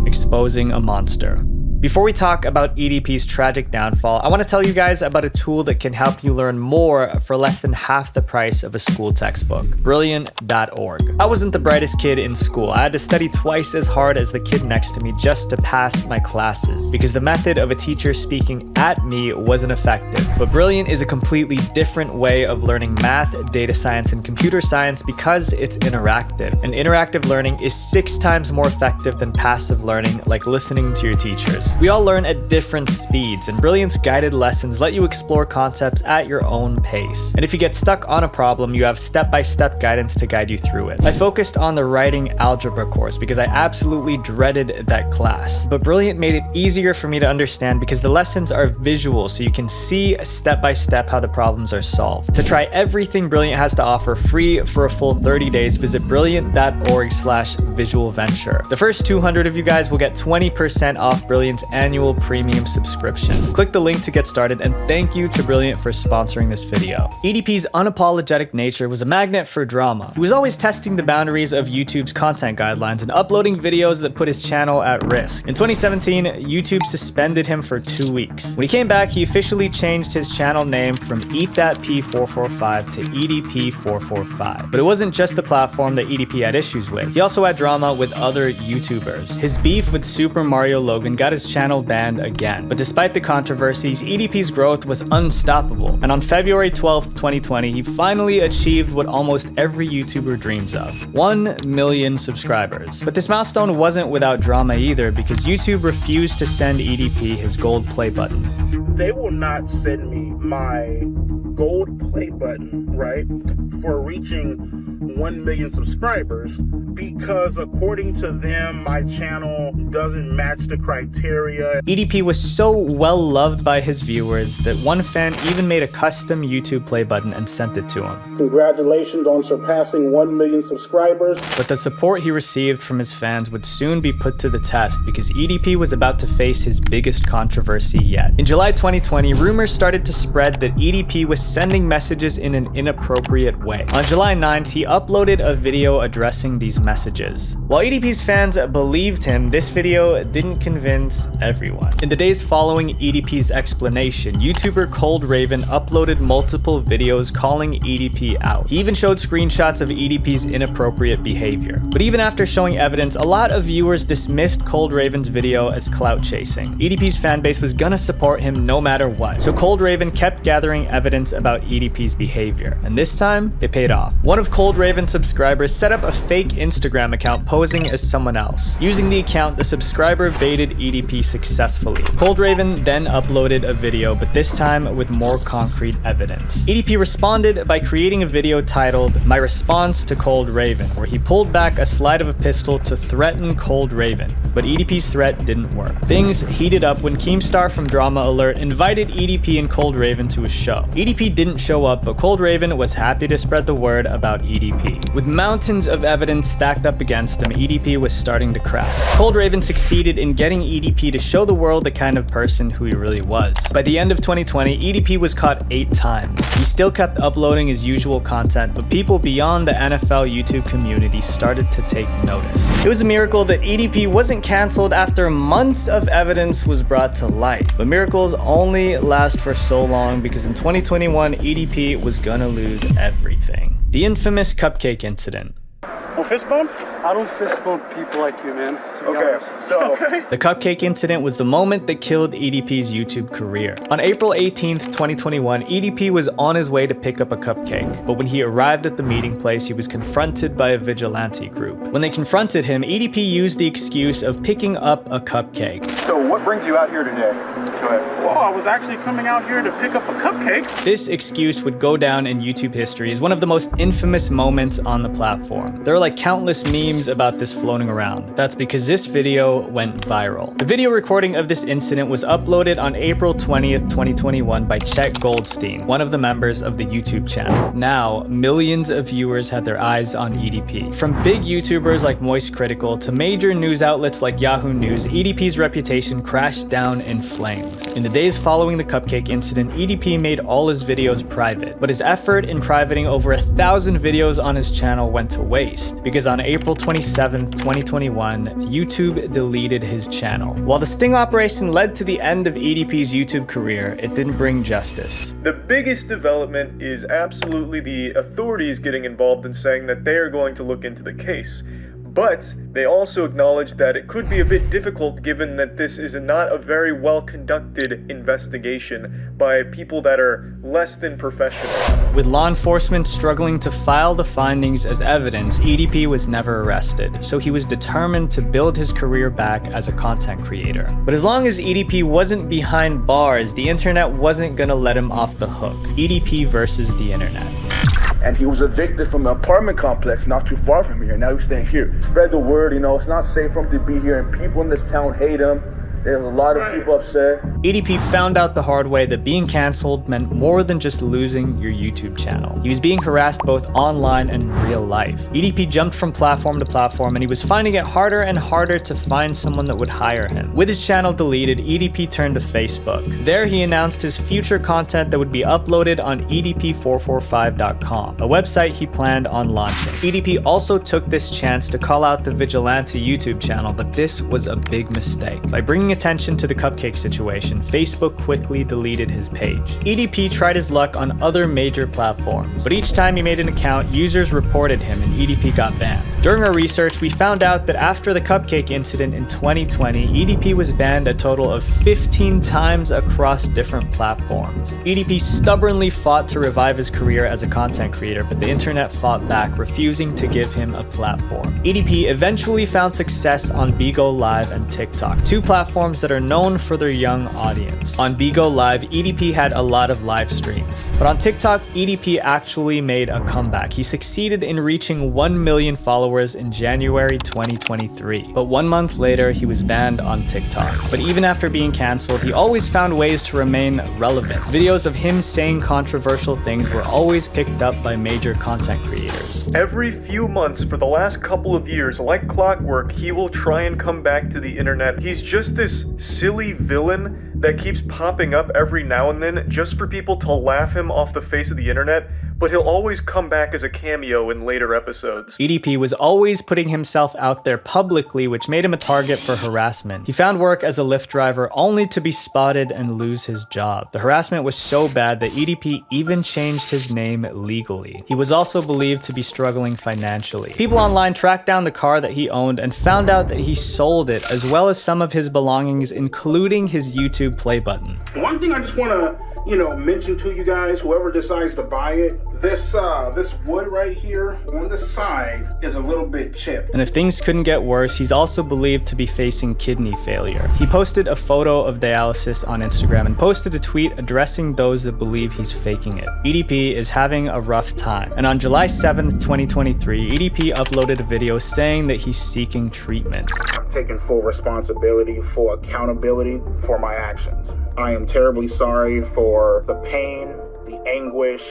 Exposing a monster. Before we talk about EDP's tragic downfall, I want to tell you guys about a tool that can help you learn more for less than half the price of a school textbook. Brilliant.org. I wasn't the brightest kid in school. I had to study twice as hard as the kid next to me just to pass my classes, because the method of a teacher speaking at me wasn't effective. But Brilliant is a completely different way of learning math, data science, and computer science because it's interactive. And interactive learning is 6 times more effective than passive learning, like listening to your teachers. We all learn at different speeds, and Brilliant's guided lessons let you explore concepts at your own pace. And if you get stuck on a problem, you have step-by-step guidance to guide you through it. I focused on the writing algebra course because I absolutely dreaded that class. But Brilliant made it easier for me to understand because the lessons are visual, so you can see step-by-step how the problems are solved. To try everything Brilliant has to offer free for a full 30 days, visit brilliant.org/visualventure. The first 200 of you guys will get 20% off Brilliant's annual premium subscription. Click the link to get started, and thank you to Brilliant for sponsoring this video. EDP's unapologetic nature was a magnet for drama. He was always testing the boundaries of YouTube's content guidelines and uploading videos that put his channel at risk. In 2017, YouTube suspended him for 2 weeks. When he came back, he officially changed his channel name from EatThatP445 to EDP445. But it wasn't just the platform that EDP had issues with. He also had drama with other YouTubers. His beef with Super Mario Logan got his channel banned again. But despite the controversies, EDP's growth was unstoppable. And on February 12th, 2020, he finally achieved what almost every YouTuber dreams of: 1 million subscribers. But this milestone wasn't without drama either, because YouTube refused to send EDP his gold play button. They will not send me my gold play button, right, for reaching 1 million subscribers, because according to them, my channel doesn't match the criteria. EDP was so well loved by his viewers that one fan even made a custom YouTube play button and sent it to him. Congratulations on surpassing 1 million subscribers. But the support he received from his fans would soon be put to the test, because EDP was about to face his biggest controversy yet. In July 2020, rumors started to spread that EDP was sending messages in an inappropriate way. On July 9th, he uploaded a video addressing these messages. While EDP's fans believed him, this video didn't convince everyone. In the days following EDP's explanation, YouTuber Cold Raven uploaded multiple videos calling EDP out. He even showed screenshots of EDP's inappropriate behavior. But even after showing evidence, a lot of viewers dismissed Cold Raven's video as clout chasing. EDP's fanbase was gonna support him no matter what. So Cold Raven kept gathering evidence about EDP's behavior. And this time, it paid off. One of Cold Raven's subscribers set up a fake Instagram account posing as someone else. Using the account, the subscriber baited EDP successfully. Cold Raven then uploaded a video, but this time with more concrete evidence. EDP responded by creating a video titled "My Response to Cold Raven," where he pulled back a slide of a pistol to threaten Cold Raven. but EDP's threat didn't work. Things heated up when Keemstar from Drama Alert invited EDP and Cold Raven to his show. EDP didn't show up, but Cold Raven was happy to spread the word about EDP. With mountains of evidence stacked up against him, EDP was starting to crack. Cold Raven succeeded in getting EDP to show the world the kind of person who he really was. By the end of 2020, EDP was caught 8 times. He still kept uploading his usual content, but people beyond the NFL YouTube community started to take notice. It was a miracle that EDP wasn't canceled after months of evidence was brought to light. But miracles only last for so long, because in 2021, EDP was gonna lose everything. The infamous cupcake incident. Well, fist bump? I don't fist bump people like you, man. Okay, so... The cupcake incident was the moment that killed EDP's YouTube career. On April 18th, 2021, EDP was on his way to pick up a cupcake, but when he arrived at the meeting place, he was confronted by a vigilante group. When they confronted him, EDP used the excuse of picking up a cupcake. So what brings you out here today? Go ahead. Well, I was actually coming out here to pick up a cupcake. This excuse would go down in YouTube history as one of the most infamous moments on the platform. There are like countless memes about this floating around. That's because this video went viral. The video recording of this incident was uploaded on April 20th, 2021 by Chet Goldstein, one of the members of the YouTube channel. Now, millions of viewers had their eyes on EDP. From big YouTubers like Moist Critical to major news outlets like Yahoo News, EDP's reputation crashed down in flames. In the days following the cupcake incident, EDP made all his videos private, but his effort in privating over 1,000 videos on his channel went to waste, because on April 27th, 2021, YouTube deleted his channel. While the sting operation led to the end of EDP's YouTube career, it didn't bring justice. The biggest development is absolutely the authorities getting involved and saying that they are going to look into the case. But they also acknowledge that it could be a bit difficult given that this is not a very well conducted investigation by people that are less than professional. With law enforcement struggling to file the findings as evidence, EDP was never arrested, so he was determined to build his career back as a content creator. But as long as EDP wasn't behind bars, the internet wasn't gonna let him off the hook. EDP versus the internet. And he was evicted from an apartment complex not too far from here. Now he's staying here. Spread the word, you know, it's not safe for him to be here, and people in this town hate him. There's a lot of people upset. EDP found out the hard way that being canceled meant more than just losing your YouTube channel. He was being harassed both online and in real life. EDP jumped from platform to platform, and he was finding it harder and harder to find someone that would hire him. With his channel deleted, EDP turned to Facebook. There he announced his future content that would be uploaded on edp445.com, a website he planned on launching. EDP also took this chance to call out the vigilante YouTube channel, but this was a big mistake. By bringing attention to the cupcake situation, Facebook quickly deleted his page. EDP tried his luck on other major platforms, but each time he made an account, users reported him and EDP got banned. During our research, we found out that after the cupcake incident in 2020, EDP was banned a total of 15 times across different platforms. EDP stubbornly fought to revive his career as a content creator, but the internet fought back, refusing to give him a platform. EDP eventually found success on Bigo Live and TikTok, two platforms that are known for their young audience. On Bigo Live, EDP had a lot of live streams, but on TikTok, EDP actually made a comeback. He succeeded in reaching 1 million followers in January 2023, but 1 month later, he was banned on TikTok. But even after being canceled, he always found ways to remain relevant. Videos of him saying controversial things were always picked up by major content creators. Every few months for the last couple of years, like clockwork, he will try and come back to the internet. He's just this silly villain that keeps popping up every now and then just for people to laugh him off the face of the internet, but he'll always come back as a cameo in later episodes. EDP was always putting himself out there publicly, which made him a target for harassment. He found work as a Lyft driver only to be spotted and lose his job. The harassment was so bad that EDP even changed his name legally. He was also believed to be struggling financially. People online tracked down the car that he owned and found out that he sold it, as well as some of his belongings, including his YouTube play button. One thing I just want to mention to you guys, whoever decides to buy it, This wood right here on the side is a little bit chipped. And if things couldn't get worse, he's also believed to be facing kidney failure. He posted a photo of dialysis on Instagram and posted a tweet addressing those that believe he's faking it. EDP is having a rough time. And on July 7th, 2023, EDP uploaded a video saying that he's seeking treatment. I'm taking full responsibility, full accountability for my actions. I am terribly sorry for the pain, the anguish,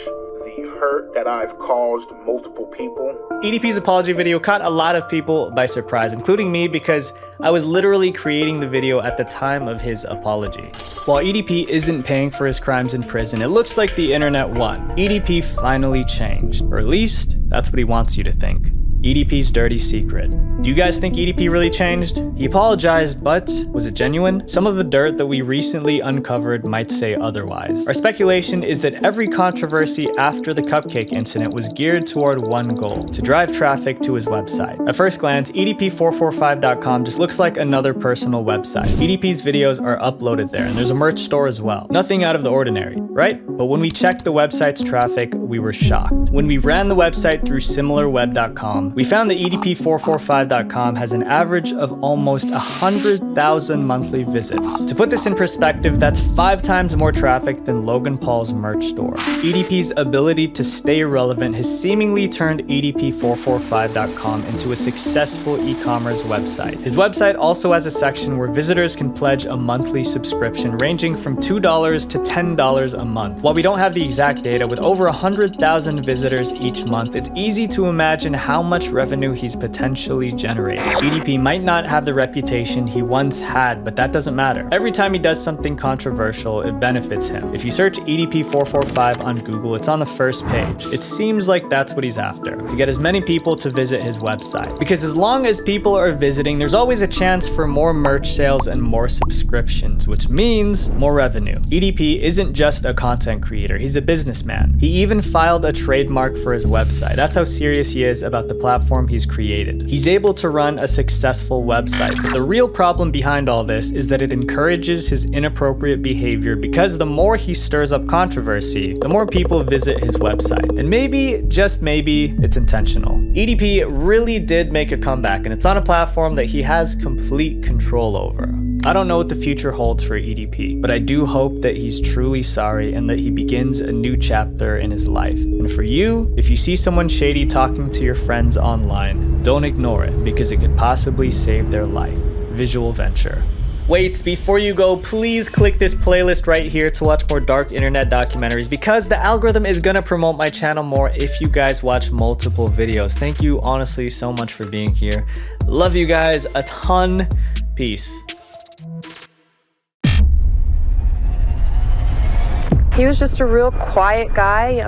the hurt that I've caused multiple people. EDP's apology video caught a lot of people by surprise, including me, because I was literally creating the video at the time of his apology. While EDP isn't paying for his crimes in prison, it looks like the internet won. EDP finally changed, or at least that's what he wants you to think. EDP's dirty secret. Do you guys think EDP really changed? He apologized, but was it genuine? Some of the dirt that we recently uncovered might say otherwise. Our speculation is that every controversy after the cupcake incident was geared toward one goal: to drive traffic to his website. At first glance, EDP445.com just looks like another personal website. EDP's videos are uploaded there, and there's a merch store as well. Nothing out of the ordinary, right? But when we checked the website's traffic, we were shocked. When we ran the website through similarweb.com, we found that EDP445.com has an average of almost 100,000 monthly visits. To put this in perspective, that's 5 times more traffic than Logan Paul's merch store. EDP's ability to stay relevant has seemingly turned EDP445.com into a successful e-commerce website. His website also has a section where visitors can pledge a monthly subscription ranging from $2 to $10 a month. While we don't have the exact data, with over 100,000 visitors each month, it's easy to imagine how much revenue he's potentially generating. EDP might not have the reputation he once had, but that doesn't matter. Every time he does something controversial, it benefits him. If you search EDP445 on Google, it's on the first page. It seems like that's what he's after, to get as many people to visit his website. Because as long as people are visiting, there's always a chance for more merch sales and more subscriptions, which means more revenue. EDP isn't just a content creator, he's a businessman. He even filed a trademark for his website. That's how serious he is about the platform he's created. He's able to run a successful website, but the real problem behind all this is that it encourages his inappropriate behavior, because the more he stirs up controversy, the more people visit his website. And maybe, just maybe, it's intentional. EDP really did make a comeback, and it's on a platform that he has complete control over. I don't know what the future holds for EDP, but I do hope that he's truly sorry and that he begins a new chapter in his life. And for you, if you see someone shady talking to your friends online, don't ignore it, because it could possibly save their life. Visual Venture. Wait, before you go, please click this playlist right here to watch more dark internet documentaries, because the algorithm is gonna promote my channel more if you guys watch multiple videos. Thank you honestly so much for being here. Love you guys a ton. Peace. He was just a real quiet guy.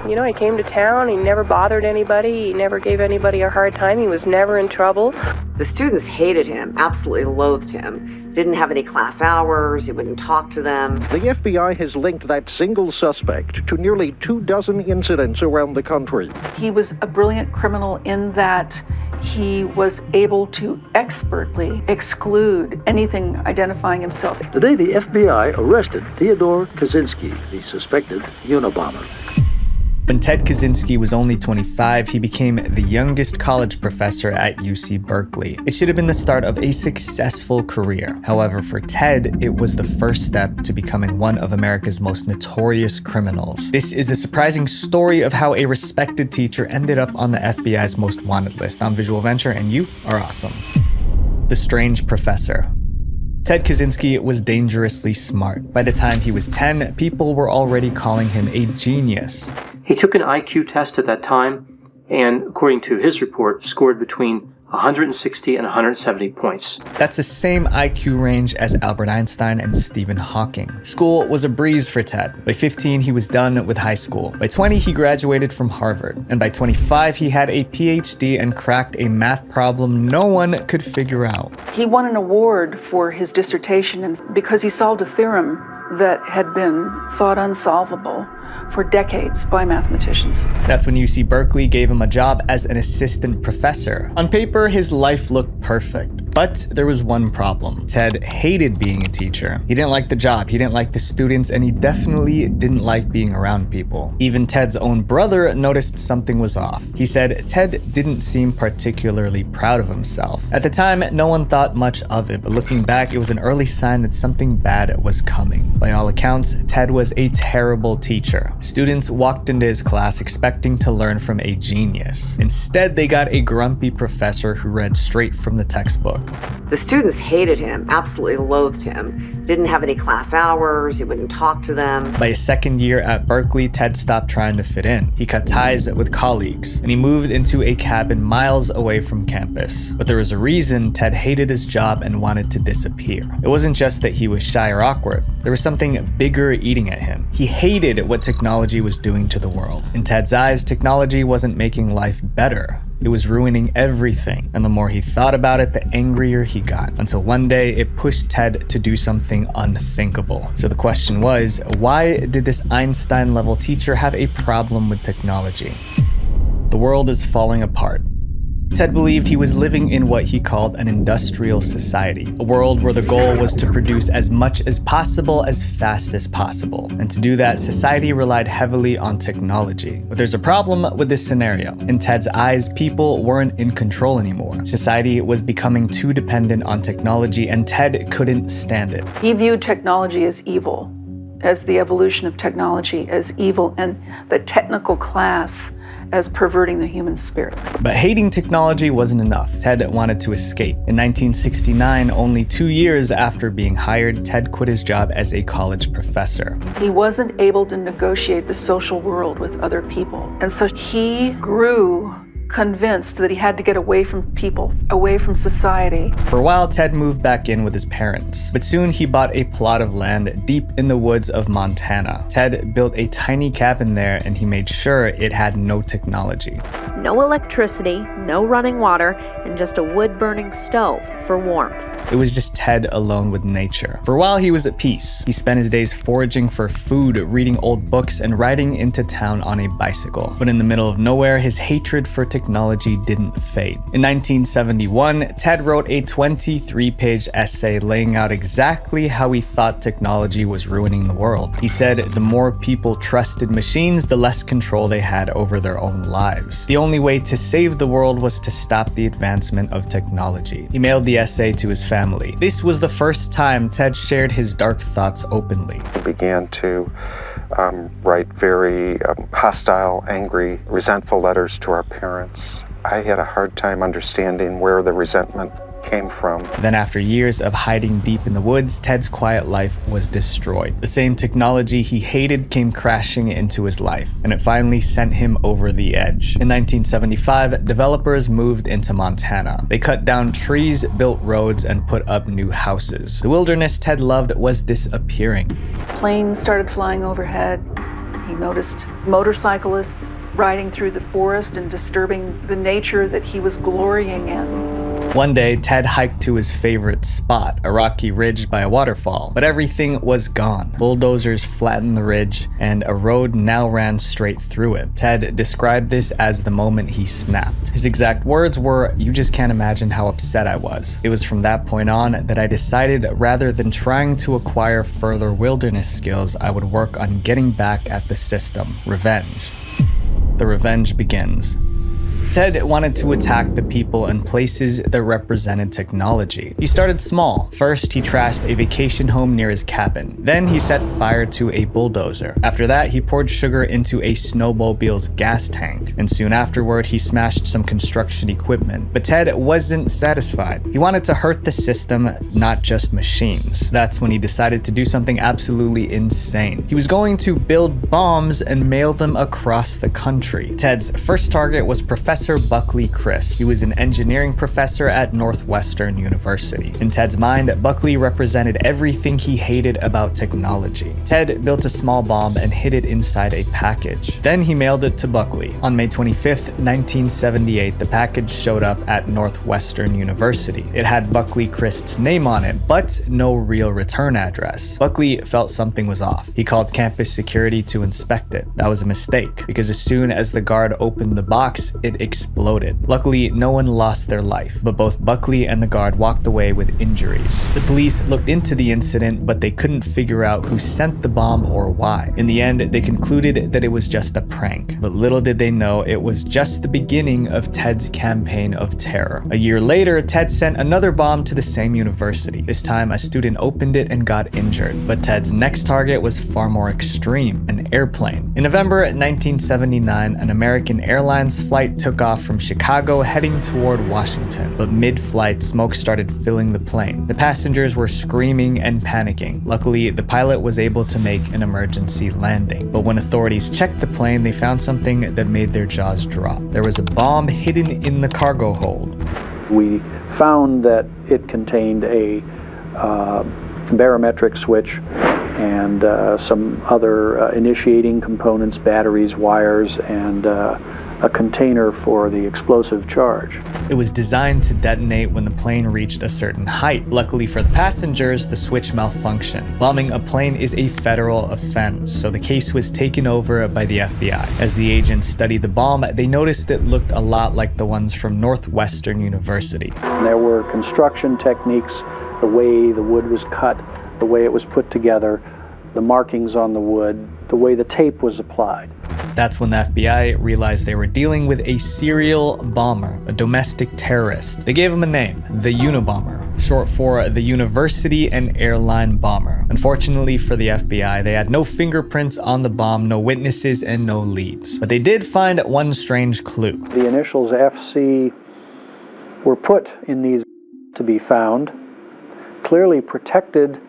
You know, he came to town, he never bothered anybody, he never gave anybody a hard time, he was never in trouble. The students hated him, absolutely loathed him. Didn't have any class hours, he wouldn't talk to them. The FBI has linked that single suspect to nearly 24 incidents around the country. He was a brilliant criminal in that he was able to expertly exclude anything identifying himself. Today, the FBI arrested Theodore Kaczynski, the suspected Unabomber. When Ted Kaczynski was only 25, he became the youngest college professor at UC Berkeley. It should have been the start of a successful career. However, for Ted, it was the first step to becoming one of America's most notorious criminals. This is the surprising story of how a respected teacher ended up on the FBI's most wanted list. I'm Visual Venture, and you are awesome. The Strange Professor. Ted Kaczynski was dangerously smart. By the time he was 10, people were already calling him a genius. He took an IQ test at that time, and according to his report, scored between 160 and 170 points. That's the same IQ range as Albert Einstein and Stephen Hawking. School was a breeze for Ted. By 15, he was done with high school. By 20, he graduated from Harvard. And by 25, he had a PhD and cracked a math problem no one could figure out. He won an award for his dissertation and because he solved a theorem that had been thought unsolvable for decades by mathematicians. That's when UC Berkeley gave him a job as an assistant professor. On paper, his life looked perfect. But there was one problem. Ted hated being a teacher. He didn't like the job, he didn't like the students, and he definitely didn't like being around people. Even Ted's own brother noticed something was off. He said Ted didn't seem particularly proud of himself. At the time, no one thought much of it, but looking back, it was an early sign that something bad was coming. By all accounts, Ted was a terrible teacher. Students walked into his class expecting to learn from a genius. Instead, they got a grumpy professor who read straight from the textbook. The students hated him, absolutely loathed him. Didn't have any class hours, he wouldn't talk to them. By his second year at Berkeley, Ted stopped trying to fit in. He cut ties with colleagues, and he moved into a cabin miles away from campus. But there was a reason Ted hated his job and wanted to disappear. It wasn't just that he was shy or awkward. There was something bigger eating at him. He hated what technology was doing to the world. In Ted's eyes, technology wasn't making life better. It was ruining everything, and the more he thought about it, the angrier he got, until one day it pushed Ted to do something unthinkable. So the question was, why did this Einstein-level teacher have a problem with technology? The world is falling apart. Ted believed he was living in what he called an industrial society, a world where the goal was to produce as much as possible as fast as possible. And to do that, society relied heavily on technology. But there's a problem with this scenario. In Ted's eyes, people weren't in control anymore. Society was becoming too dependent on technology, and Ted couldn't stand it. He viewed technology as evil, as the evolution of technology as evil, and the technical class as perverting the human spirit. But hating technology wasn't enough. Ted wanted to escape. In 1969, only 2 years after being hired, Ted quit his job as a college professor. He wasn't able to negotiate the social world with other people. And so he grew convinced that he had to get away from people, away from society. For a while, Ted moved back in with his parents, but soon he bought a plot of land deep in the woods of Montana. Ted built a tiny cabin there, and he made sure it had no technology. No electricity, no running water, and just a wood-burning stove for warmth. It was just Ted alone with nature. For a while, he was at peace. He spent his days foraging for food, reading old books, and riding into town on a bicycle. But in the middle of nowhere, his hatred for technology didn't fade. In 1971, Ted wrote a 23-page essay laying out exactly how he thought technology was ruining the world. He said the more people trusted machines, the less control they had over their own lives. The only way to save the world was to stop the advancement of technology. He mailed the essay to his family. This was the first time Ted shared his dark thoughts openly. He began to write very hostile, angry, resentful letters to our parents. I had a hard time understanding where the resentment came from. Then after years of hiding deep in the woods, Ted's quiet life was destroyed. The same technology he hated came crashing into his life, and it finally sent him over the edge. In 1975, developers moved into Montana. They cut down trees, built roads, and put up new houses. The wilderness Ted loved was disappearing. Planes started flying overhead. He noticed motorcyclists riding through the forest and disturbing the nature that he was glorying in. One day, Ted hiked to his favorite spot, a rocky ridge by a waterfall, but everything was gone. Bulldozers flattened the ridge, and a road now ran straight through it. Ted described this as the moment he snapped. His exact words were, "You just can't imagine how upset I was." It was from that point on that I decided rather than trying to acquire further wilderness skills, I would work on getting back at the system. Revenge. The revenge begins. Ted wanted to attack the people and places that represented technology. He started small. First, he trashed a vacation home near his cabin. Then he set fire to a bulldozer. After that, he poured sugar into a snowmobile's gas tank. And soon afterward, he smashed some construction equipment. But Ted wasn't satisfied. He wanted to hurt the system, not just machines. That's when he decided to do something absolutely insane. He was going to build bombs and mail them across the country. Ted's first target was Professor Buckley Crist. He was an engineering professor at Northwestern University. In Ted's mind, Buckley represented everything he hated about technology. Ted built a small bomb and hid it inside a package. Then he mailed it to Buckley. On May 25th, 1978, the package showed up at Northwestern University. It had Buckley Crist's name on it, but no real return address. Buckley felt something was off. He called campus security to inspect it. That was a mistake, because as soon as the guard opened the box, it exploded. Luckily, no one lost their life, but both Buckley and the guard walked away with injuries. The police looked into the incident, but they couldn't figure out who sent the bomb or why. In the end, they concluded that it was just a prank, but little did they know it was just the beginning of Ted's campaign of terror. A year later, Ted sent another bomb to the same university. This time, a student opened it and got injured, but Ted's next target was far more extreme, an airplane. In November 1979, an American Airlines flight took off from Chicago heading toward Washington, but mid-flight, smoke started filling the plane. The passengers were screaming and panicking. Luckily, the pilot was able to make an emergency landing, but when authorities checked the plane, they found something that made their jaws drop. There was a bomb hidden in the cargo hold. We found that it contained a barometric switch and some other initiating components, batteries, wires, and a container for the explosive charge. It was designed to detonate when the plane reached a certain height. Luckily for the passengers, the switch malfunctioned. Bombing a plane is a federal offense, so the case was taken over by the FBI. As the agents studied the bomb, they noticed it looked a lot like the ones from Northwestern University. There were construction techniques, the way the wood was cut, the way it was put together, the markings on the wood, the way the tape was applied. That's when the FBI realized they were dealing with a serial bomber, a domestic terrorist. They gave him a name, the Unabomber, short for the University and Airline Bomber. Unfortunately for the FBI, they had no fingerprints on the bomb, no witnesses, and no leads. But they did find one strange clue. The initials FC were put in these to be found, clearly protected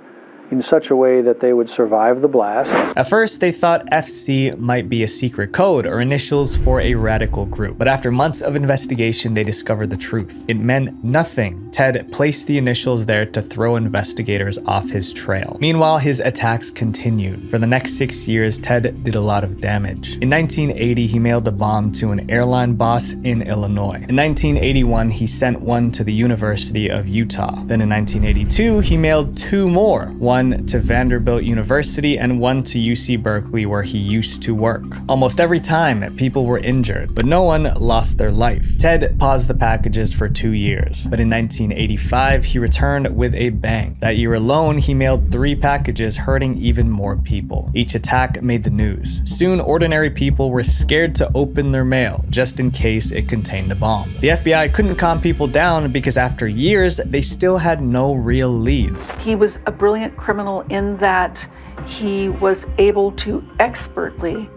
in such a way that they would survive the blast. At first, they thought FC might be a secret code or initials for a radical group, but after months of investigation, they discovered the truth. It meant nothing. Ted placed the initials there to throw investigators off his trail. Meanwhile, his attacks continued. For the next 6 years, Ted did a lot of damage. In 1980, he mailed a bomb to an airline boss in Illinois. In 1981, he sent one to the University of Utah. Then in 1982, he mailed 2 more, one to Vanderbilt University and one to UC Berkeley, where he used to work. Almost every time, people were injured, but no one lost their life. Ted paused the packages for 2 years, but in 1985, he returned with a bang. That year alone, he mailed 3 packages, hurting even more people. Each attack made the news. Soon, ordinary people were scared to open their mail, just in case it contained a bomb. The FBI couldn't calm people down because after years, they still had no real leads. He was a brilliant criminal in that he was able to expertly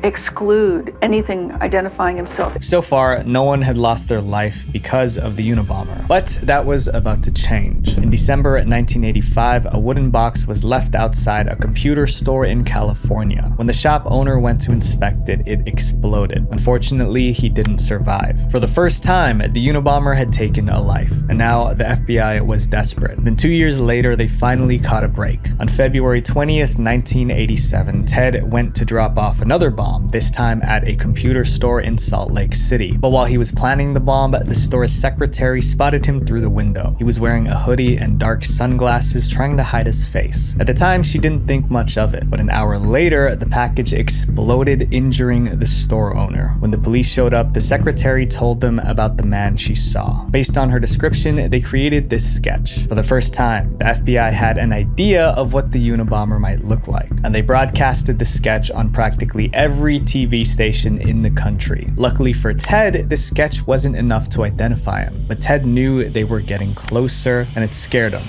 exclude anything identifying himself. So far, no one had lost their life because of the Unabomber, but that was about to change. In December 1985, a wooden box was left outside a computer store in California. When the shop owner went to inspect it, it exploded. Unfortunately, he didn't survive. For the first time, the Unabomber had taken a life, and now the FBI was desperate. Then 2 years later, they finally caught a break. On February 20th, 1987, Ted went to drop off another bomb, this time at a computer store in Salt Lake City. But while he was planning the bomb, the store's secretary spotted him through the window. He was wearing a hoodie and dark sunglasses, trying to hide his face. At the time, she didn't think much of it, but an hour later, the package exploded, injuring the store owner. When the police showed up, the secretary told them about the man she saw. Based on her description, they created this sketch. For the first time, the FBI had an idea of what the Unabomber might look like, and they broadcasted the sketch on practically every TV station in the country. Luckily for Ted, the sketch wasn't enough to identify him, but Ted knew they were getting closer, and it scared him.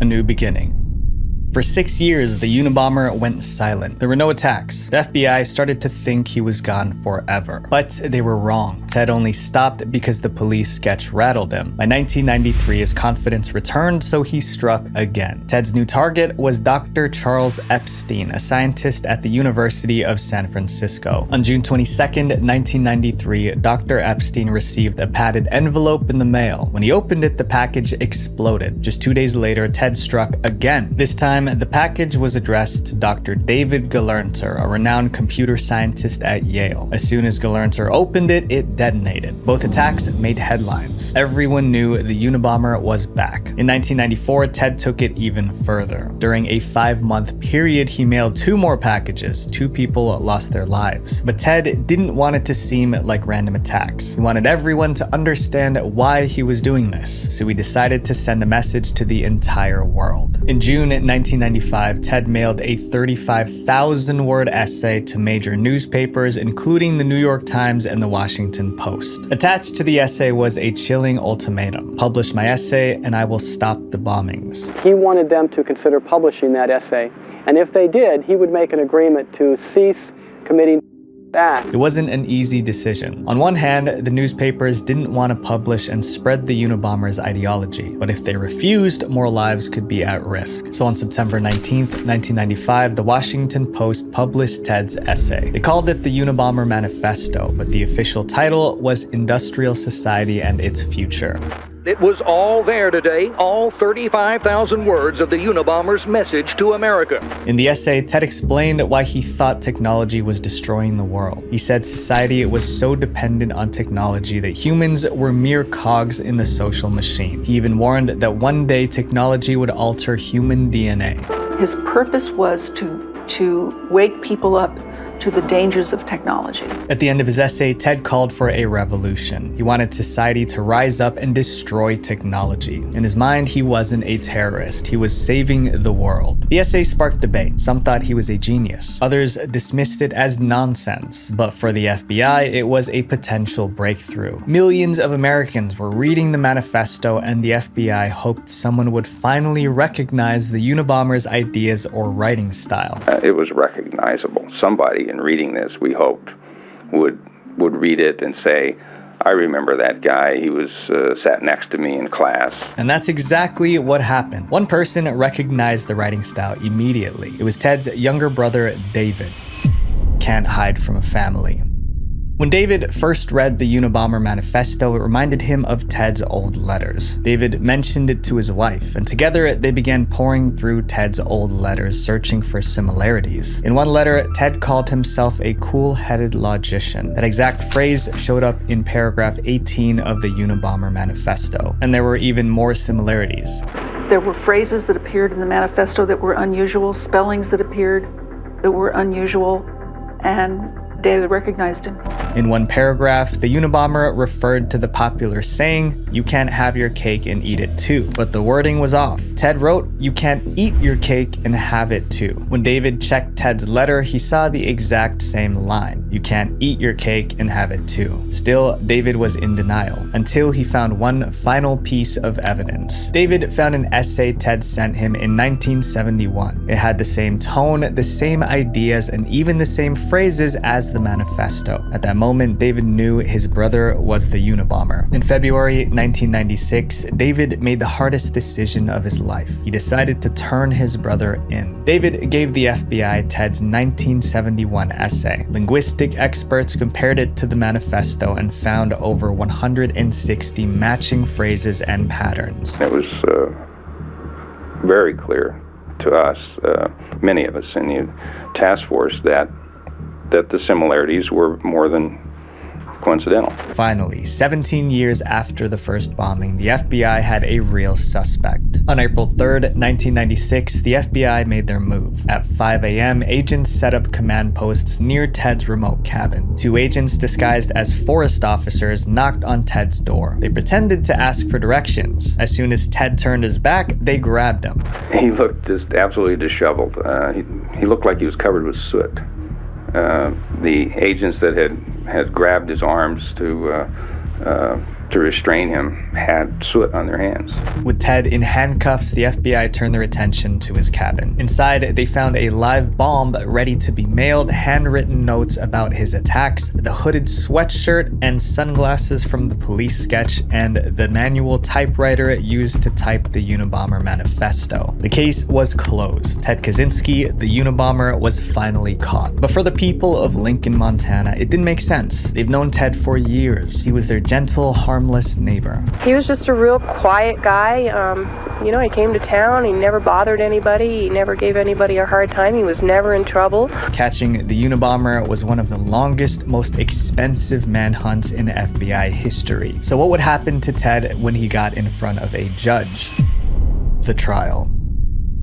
A new beginning. For 6 years, the Unabomber went silent. There were no attacks. The FBI started to think he was gone forever. But they were wrong. Ted only stopped because the police sketch rattled him. By 1993, his confidence returned, so he struck again. Ted's new target was Dr. Charles Epstein, a scientist at the University of San Francisco. On June 22nd, 1993, Dr. Epstein received a padded envelope in the mail. When he opened it, the package exploded. Just 2 days later, Ted struck again. This time, time, the package was addressed to Dr. David Gelernter, a renowned computer scientist at Yale. As soon as Gelernter opened it, it detonated. Both attacks made headlines. Everyone knew the Unabomber was back. In 1994, Ted took it even further. During a 5-month period, he mailed 2 more packages. 2 people lost their lives. But Ted didn't want it to seem like random attacks. He wanted everyone to understand why he was doing this. So he decided to send a message to the entire world. In June 1995, Ted mailed a 35,000-word essay to major newspapers, including the New York Times and the Washington Post. Attached to the essay was a chilling ultimatum: publish my essay and I will stop the bombings. He wanted them to consider publishing that essay, and if they did, he would make an agreement to cease committing acts. It wasn't an easy decision. On one hand, the newspapers didn't want to publish and spread the Unabomber's ideology, but if they refused, more lives could be at risk. So on September 19th, 1995, the Washington Post published Ted's essay. They called it the Unabomber Manifesto, but the official title was Industrial Society and Its Future. It was all there today, all 35,000 words of the Unabomber's message to America. In the essay, Ted explained why he thought technology was destroying the world. He said society was so dependent on technology that humans were mere cogs in the social machine. He even warned that one day technology would alter human DNA. His purpose was to wake people up to the dangers of technology. At the end of his essay, Ted called for a revolution. He wanted society to rise up and destroy technology. In his mind, he wasn't a terrorist. He was saving the world. The essay sparked debate. Some thought he was a genius. Others dismissed it as nonsense. But for the FBI, it was a potential breakthrough. Millions of Americans were reading the manifesto, and the FBI hoped someone would finally recognize the Unabomber's ideas or writing style. It was recognizable. Somebody in reading this, we hoped, would read it and say, I remember that guy. He was sat next to me in class. And that's exactly what happened. One person recognized the writing style immediately. It was Ted's younger brother, David. Can't hide from a family. When David first read the Unabomber Manifesto, it reminded him of Ted's old letters. David mentioned it to his wife, and together they began poring through Ted's old letters, searching for similarities. In one letter, Ted called himself a cool-headed logician. That exact phrase showed up in paragraph 18 of the Unabomber Manifesto, and there were even more similarities. There were phrases that appeared in the manifesto that were unusual, spellings that appeared that were unusual, and David recognized him. In one paragraph, the Unabomber referred to the popular saying, "You can't have your cake and eat it too," but the wording was off. Ted wrote, "You can't eat your cake and have it too." When David checked Ted's letter, he saw the exact same line, "You can't eat your cake and have it too." Still, David was in denial, until he found one final piece of evidence. David found an essay Ted sent him in 1971. It had the same tone, the same ideas, and even the same phrases as the manifesto. At that moment, David knew his brother was the Unabomber. In February 1996, David made the hardest decision of his life. He decided to turn his brother in. David gave the FBI Ted's 1971 essay. Linguistic experts compared it to the manifesto and found over 160 matching phrases and patterns. It was very clear to us, many of us in the task force, that the similarities were more than coincidental. Finally, 17 years after the first bombing, the FBI had a real suspect. On April 3rd, 1996, the FBI made their move. At 5 a.m., agents set up command posts near Ted's remote cabin. 2 agents disguised as forest officers knocked on Ted's door. They pretended to ask for directions. As soon as Ted turned his back, they grabbed him. He looked just absolutely disheveled. He looked like he was covered with soot. The agents that had grabbed his arms to restrain him had soot on their hands. With Ted in handcuffs, the FBI turned their attention to his cabin. Inside, they found a live bomb ready to be mailed, handwritten notes about his attacks, the hooded sweatshirt and sunglasses from the police sketch, and the manual typewriter used to type the Unabomber Manifesto. The case was closed. Ted Kaczynski, the Unabomber, was finally caught. But for the people of Lincoln, Montana, it didn't make sense. They've known Ted for years. He was their gentle, harmless harmless neighbor. He was just a real quiet guy. You know, he came to town, he never bothered anybody, he never gave anybody a hard time, he was never in trouble. Catching the Unabomber was one of the longest, most expensive manhunts in FBI history. So what would happen to Ted when he got in front of a judge? The trial.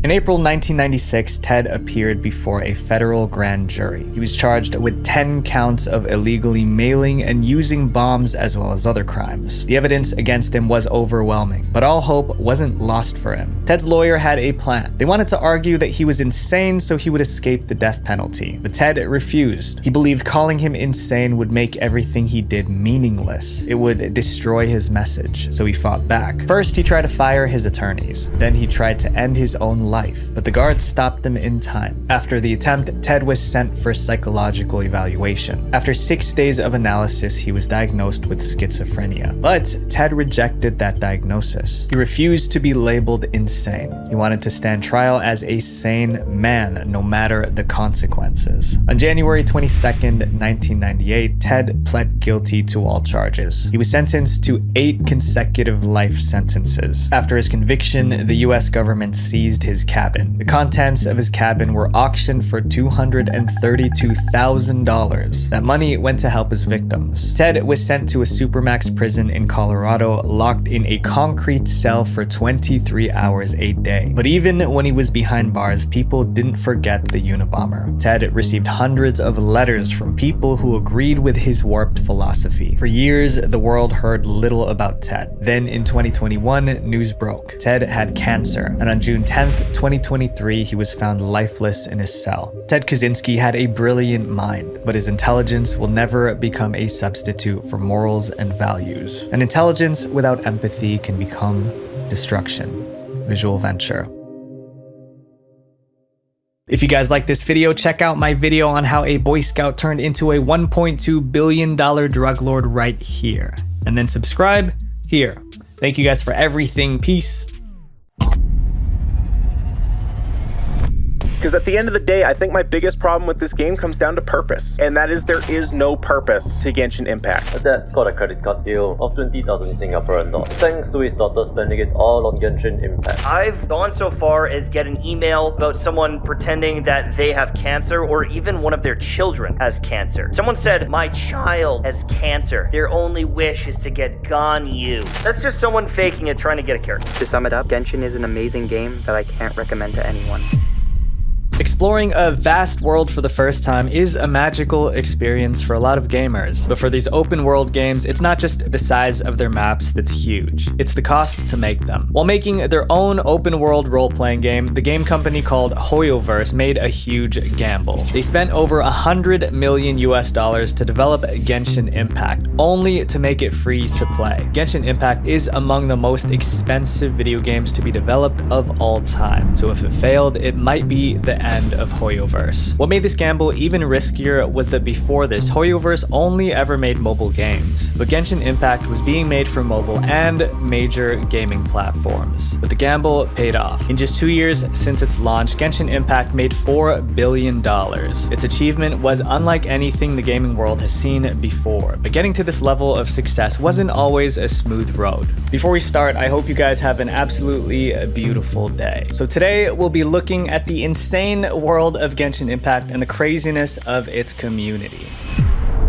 In April 1996, Ted appeared before a federal grand jury. He was charged with 10 counts of illegally mailing and using bombs, as well as other crimes. The evidence against him was overwhelming, but all hope wasn't lost for him. Ted's lawyer had a plan. They wanted to argue that he was insane so he would escape the death penalty, but Ted refused. He believed calling him insane would make everything he did meaningless. It would destroy his message, so he fought back. First, he tried to fire his attorneys. Then he tried to end his own life, but the guards stopped them in time. After the attempt, Ted was sent for psychological evaluation. After 6 days of analysis, he was diagnosed with schizophrenia. But Ted rejected that diagnosis. He refused to be labeled insane. He wanted to stand trial as a sane man, no matter the consequences. On January 22nd, 1998, Ted pled guilty to all charges. He was sentenced to 8 consecutive life sentences. After his conviction, the US government seized his cabin. The contents of his cabin were auctioned for $232,000. That money went to help his victims. Ted was sent to a supermax prison in Colorado, locked in a concrete cell for 23 hours a day. But even when he was behind bars, people didn't forget the Unabomber. Ted received hundreds of letters from people who agreed with his warped philosophy. For years, the world heard little about Ted. Then in 2021, news broke. Ted had cancer, and on June 10th, 2023, he was found lifeless in his cell. Ted Kaczynski had a brilliant mind, but his intelligence will never become a substitute for morals and values. And intelligence without empathy can become destruction. Visual Venture. If you guys like this video, check out my video on how a Boy Scout turned into a $1.2 billion drug lord right here. And then subscribe here. Thank you guys for everything. Peace. Because at the end of the day, I think my biggest problem with this game comes down to purpose. And that is there is no purpose to Genshin Impact. My dad got a credit card deal of 20,000 Singaporean dollars, thanks to his daughter spending it all on Genshin Impact. I've gone so far as get an email about someone pretending that they have cancer, or even one of their children has cancer. Someone said, "My child has cancer. Their only wish is to get Ganyu." That's just someone faking it, trying to get a character. To sum it up, Genshin is an amazing game that I can't recommend to anyone. Exploring a vast world for the first time is a magical experience for a lot of gamers. But for these open world games, it's not just the size of their maps that's huge, it's the cost to make them. While making their own open world role-playing game, the game company called Hoyoverse made a huge gamble. They spent over $100 million to develop Genshin Impact, only to make it free to play. Genshin Impact is among the most expensive video games to be developed of all time. So if it failed, it might be the end of Hoyoverse. What made this gamble even riskier was that before this, Hoyoverse only ever made mobile games. But Genshin Impact was being made for mobile and major gaming platforms. But the gamble paid off. In just 2 years since its launch, Genshin Impact made $4 billion. Its achievement was unlike anything the gaming world has seen before. But getting to this level of success wasn't always a smooth road. Before we start, I hope you guys have an absolutely beautiful day. So today we'll be looking at the insane world of Genshin Impact and the craziness of its community.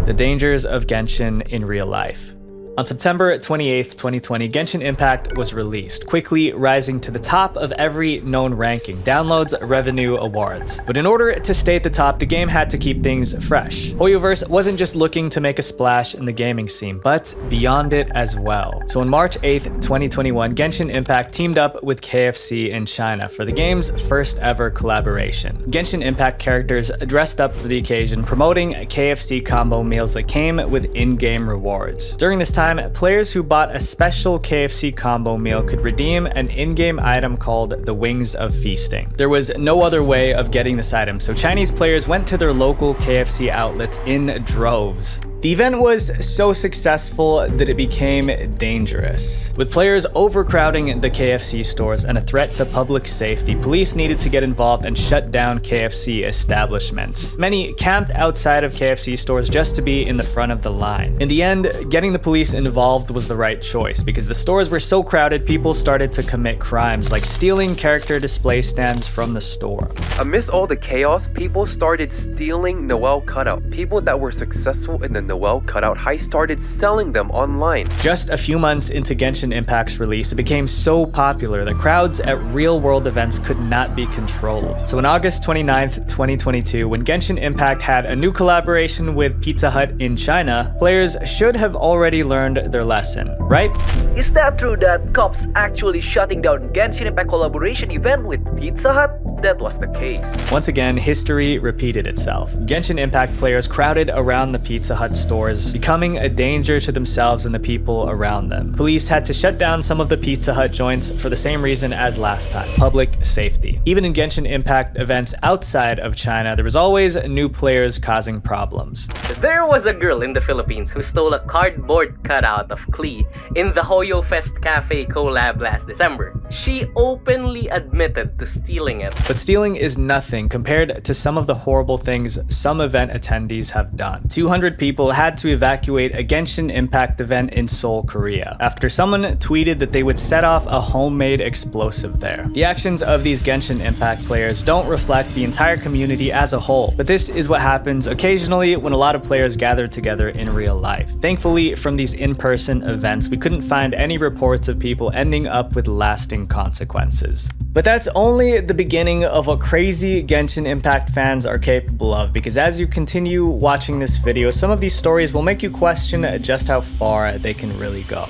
The dangers of Genshin in real life. On September 28th, 2020, Genshin Impact was released, quickly rising to the top of every known ranking, downloads, revenue, awards. But in order to stay at the top, the game had to keep things fresh. Hoyoverse wasn't just looking to make a splash in the gaming scene, but beyond it as well. So on March 8th, 2021, Genshin Impact teamed up with KFC in China for the game's first ever collaboration. Genshin Impact characters dressed up for the occasion, promoting KFC combo meals that came with in-game rewards. During this time, players who bought a special KFC combo meal could redeem an in-game item called the Wings of Feasting. There was no other way of getting this item, so Chinese players went to their local KFC outlets in droves. The event was so successful that it became dangerous. With players overcrowding the KFC stores and a threat to public safety, police needed to get involved and shut down KFC establishments. Many camped outside of KFC stores just to be in the front of the line. In the end, getting the police involved was the right choice because the stores were so crowded, people started to commit crimes like stealing character display stands from the store. Amidst all the chaos, people started stealing Noel cutout. People that were successful in the Noel cutout heist started selling them online. Just a few months into Genshin Impact's release, it became so popular that crowds at real-world events could not be controlled. So on August 29th, 2022, when Genshin Impact had a new collaboration with Pizza Hut in China, players should have already learned their lesson, right? Is that true that cops actually shutting down Genshin Impact collaboration event with Pizza Hut? That was the case. Once again, history repeated itself. Genshin Impact players crowded around the Pizza Hut stores, becoming a danger to themselves and the people around them. Police had to shut down some of the Pizza Hut joints for the same reason as last time: public safety. Even in Genshin Impact events outside of China, there was always new players causing problems. There was a girl in the Philippines who stole a cardboard cutout of Klee in the Hoyo Fest Cafe collab last December. She openly admitted to stealing it. But stealing is nothing compared to some of the horrible things some event attendees have done. 200 people had to evacuate a Genshin Impact event in Seoul, Korea, after someone tweeted that they would set off a homemade explosive there. The actions of these Genshin Impact players don't reflect the entire community as a whole, but this is what happens occasionally when a lot of players gather together in real life. Thankfully, from these in-person events, we couldn't find any reports of people ending up with lasting consequences. But that's only the beginning of what crazy Genshin Impact fans are capable of, because as you continue watching this video, some of these stories will make you question just how far they can really go.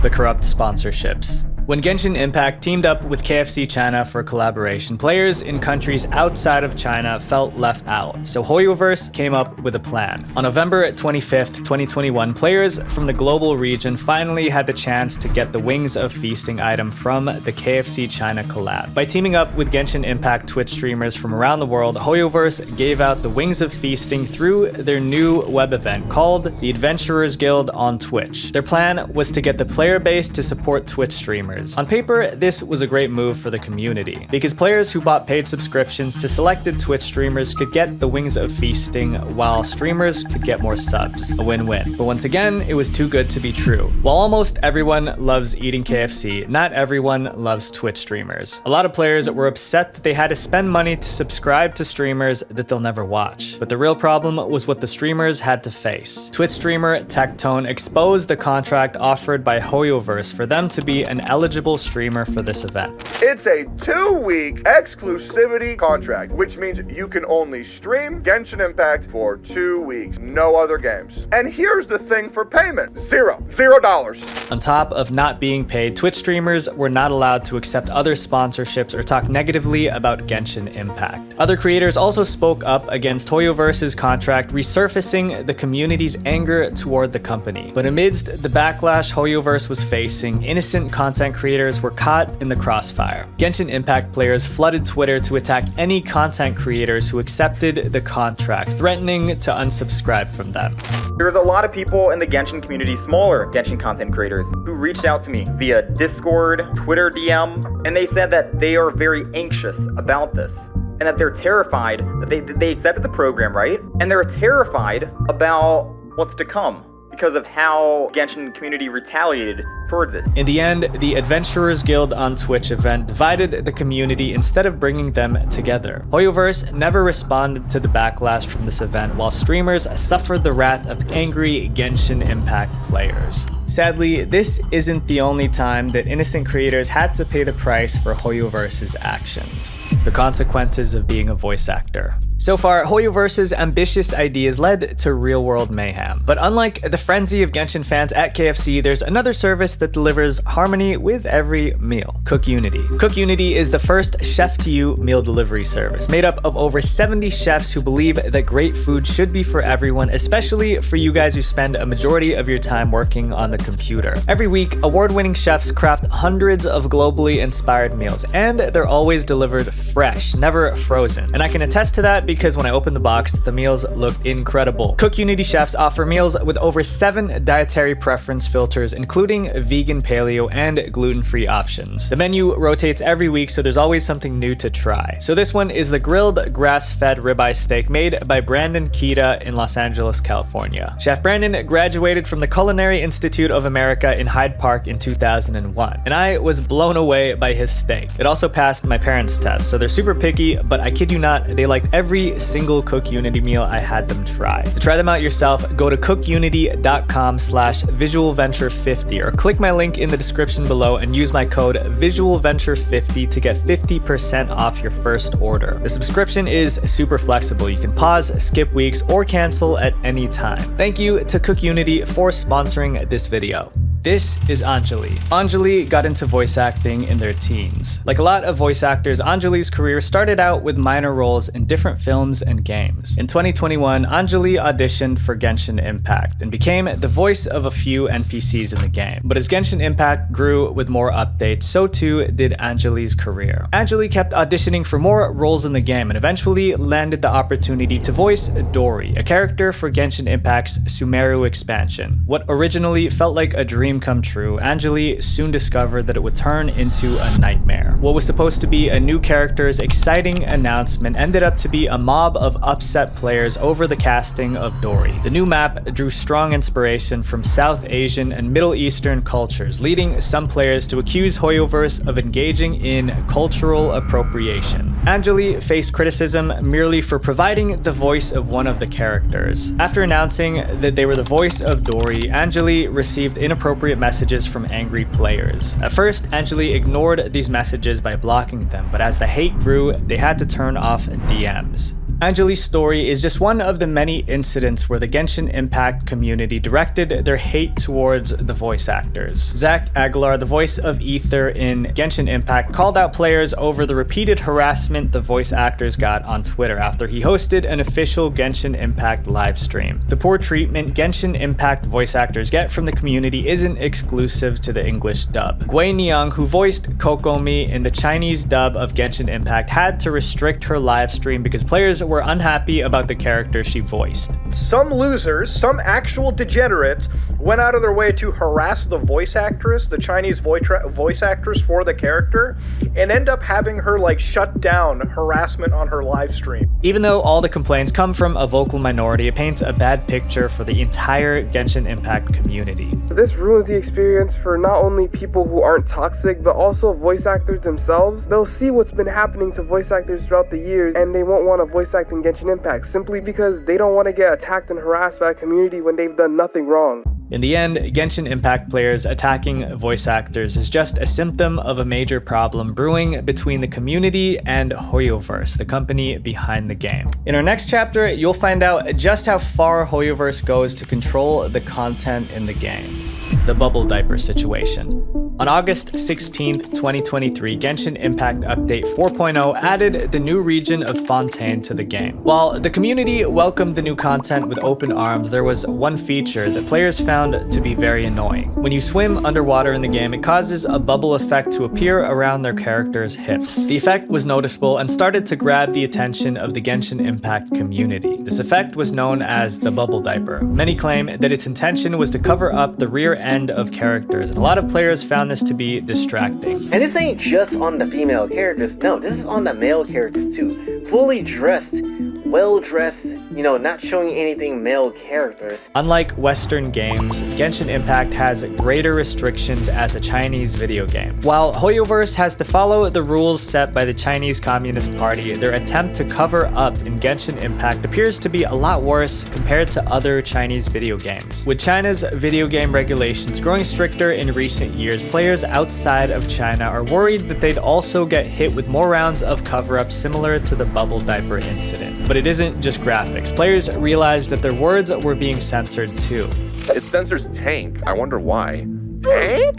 The corrupt sponsorships. When Genshin Impact teamed up with KFC China for collaboration, players in countries outside of China felt left out, so Hoyoverse came up with a plan. On November 25th, 2021, players from the global region finally had the chance to get the Wings of Feasting item from the KFC China collab. By teaming up with Genshin Impact Twitch streamers from around the world, Hoyoverse gave out the Wings of Feasting through their new web event called the Adventurers Guild on Twitch. Their plan was to get the player base to support Twitch streamers. On paper, this was a great move for the community, because players who bought paid subscriptions to selected Twitch streamers could get the Wings of Feasting, while streamers could get more subs. A win-win. But once again, it was too good to be true. While almost everyone loves eating KFC, not everyone loves Twitch streamers. A lot of players were upset that they had to spend money to subscribe to streamers that they'll never watch. But the real problem was what the streamers had to face. Twitch streamer Tectone exposed the contract offered by Hoyoverse for them to be an eligible streamer for this event. It's a 2-week exclusivity contract, which means you can only stream Genshin Impact for 2 weeks, no other games. And here's the thing for payment: $0. On top of not being paid, Twitch streamers were not allowed to accept other sponsorships or talk negatively about Genshin Impact. Other creators also spoke up against Hoyoverse's contract, resurfacing the community's anger toward the company. But amidst the backlash Hoyoverse was facing, innocent content creators were caught in the crossfire. Genshin Impact players flooded Twitter to attack any content creators who accepted the contract, threatening to unsubscribe from them. There's a lot of people in the Genshin community, smaller Genshin content creators, who reached out to me via Discord, Twitter DM, and they said that they are very anxious about this, and that they're terrified that they accepted the program, right? And they're terrified about what's to come because of how Genshin community retaliated towards this. In the end, the Adventurers Guild on Twitch event divided the community instead of bringing them together. Hoyoverse never responded to the backlash from this event, while streamers suffered the wrath of angry Genshin Impact players. Sadly, this isn't the only time that innocent creators had to pay the price for Hoyoverse's actions. The consequences of being a voice actor. So far, Hoyoverse's ambitious ideas led to real-world mayhem. But unlike the frenzy of Genshin fans at KFC, there's another service that delivers harmony with every meal: CookUnity. CookUnity is the first chef-to-you meal delivery service, made up of over 70 chefs who believe that great food should be for everyone, especially for you guys who spend a majority of your time working on the computer. Every week, award-winning chefs craft hundreds of globally inspired meals, and they're always delivered fresh, never frozen. And I can attest to that because when I opened the box, the meals looked incredible. Cook Unity chefs offer meals with over 7 dietary preference filters, including vegan, paleo, and gluten-free options. The menu rotates every week, so there's always something new to try. So this one is the grilled grass-fed ribeye steak made by Brandon Kita in Los Angeles, California. Chef Brandon graduated from the Culinary Institute of America in Hyde Park in 2001, and I was blown away by his steak. It also passed my parents' test, so they're super picky, but I kid you not, they liked every single Cook Unity meal I had them try. To try them out yourself, go to cookunity.com/visualventure50 or click my link in the description below and use my code visualventure50 to get 50% off your first order. The subscription is super flexible. You can pause, skip weeks, or cancel at any time. Thank you to Cook Unity for sponsoring this video. This is Anjali. Anjali got into voice acting in their teens. Like a lot of voice actors, Anjali's career started out with minor roles in different films and games. In 2021, Anjali auditioned for Genshin Impact and became the voice of a few NPCs in the game. But as Genshin Impact grew with more updates, so too did Anjali's career. Anjali kept auditioning for more roles in the game and eventually landed the opportunity to voice Dori, a character for Genshin Impact's Sumeru expansion. What originally felt like a dream come true, Anjali soon discovered that it would turn into a nightmare. What was supposed to be a new character's exciting announcement ended up to be a mob of upset players over the casting of Dori. The new map drew strong inspiration from South Asian and Middle Eastern cultures, leading some players to accuse Hoyoverse of engaging in cultural appropriation. Anjali faced criticism merely for providing the voice of one of the characters. After announcing that they were the voice of Dori, Anjali received inappropriate messages from angry players. At first, Anjali ignored these messages by blocking them, but as the hate grew, they had to turn off DMs. Anjali's story is just one of the many incidents where the Genshin Impact community directed their hate towards the voice actors. Zach Aguilar, the voice of Ether in Genshin Impact, called out players over the repeated harassment the voice actors got on Twitter after he hosted an official Genshin Impact livestream. The poor treatment Genshin Impact voice actors get from the community isn't exclusive to the English dub. Gui Niang, who voiced Kokomi in the Chinese dub of Genshin Impact, had to restrict her livestream because players were unhappy about the character she voiced. Some losers, some actual degenerates, went out of their way to harass the voice actress, the Chinese voice actress for the character, and end up having her shut down harassment on her live stream. Even though all the complaints come from a vocal minority, it paints a bad picture for the entire Genshin Impact community. This ruins the experience for not only people who aren't toxic, but also voice actors themselves. They'll see what's been happening to voice actors throughout the years, and they won't want to voice act in Genshin Impact simply because they don't want to get attacked and harassed by a community when they've done nothing wrong. In the end, Genshin Impact players attacking voice actors is just a symptom of a major problem brewing between the community and Hoyoverse, the company behind the game. In our next chapter, you'll find out just how far Hoyoverse goes to control the content in the game. The bubble diaper situation. On August 16th, 2023, Genshin Impact Update 4.0 added the new region of Fontaine to the game. While the community welcomed the new content with open arms, there was one feature that players found to be very annoying. When you swim underwater in the game, it causes a bubble effect to appear around their character's hips. The effect was noticeable and started to grab the attention of the Genshin Impact community. This effect was known as the bubble diaper. Many claim that its intention was to cover up the rear end of characters, and a lot of players found this to be distracting. And this ain't just on the female characters, no, this is on the male characters too. Fully dressed, well dressed, not showing anything male characters. Unlike Western games, Genshin Impact has greater restrictions as a Chinese video game. While Hoyoverse has to follow the rules set by the Chinese Communist Party, their attempt to cover up in Genshin Impact appears to be a lot worse compared to other Chinese video games. With China's video game regulations growing stricter in recent years, players outside of China are worried that they'd also get hit with more rounds of cover-up similar to the bubble diaper incident. But it isn't just graphics. Players realized that their words were being censored too. It censors tank. I wonder why. Tank?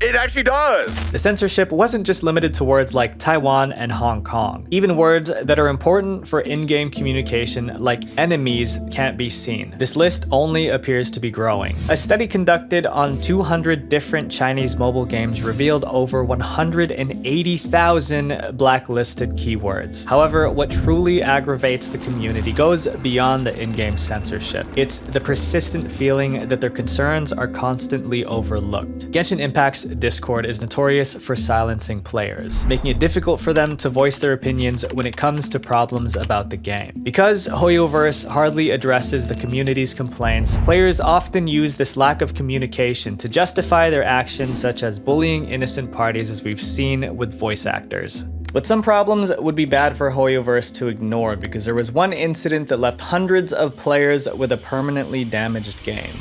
It actually does! The censorship wasn't just limited to words like Taiwan and Hong Kong. Even words that are important for in-game communication, like enemies, can't be seen. This list only appears to be growing. A study conducted on 200 different Chinese mobile games revealed over 180,000 blacklisted keywords. However, what truly aggravates the community goes beyond the in-game censorship. It's the persistent feeling that their concerns are constantly overlooked. Genshin Impact's Discord is notorious for silencing players, making it difficult for them to voice their opinions when it comes to problems about the game. Because Hoyoverse hardly addresses the community's complaints, players often use this lack of communication to justify their actions, such as bullying innocent parties, as we've seen with voice actors. But some problems would be bad for Hoyoverse to ignore, because there was one incident that left hundreds of players with a permanently damaged game.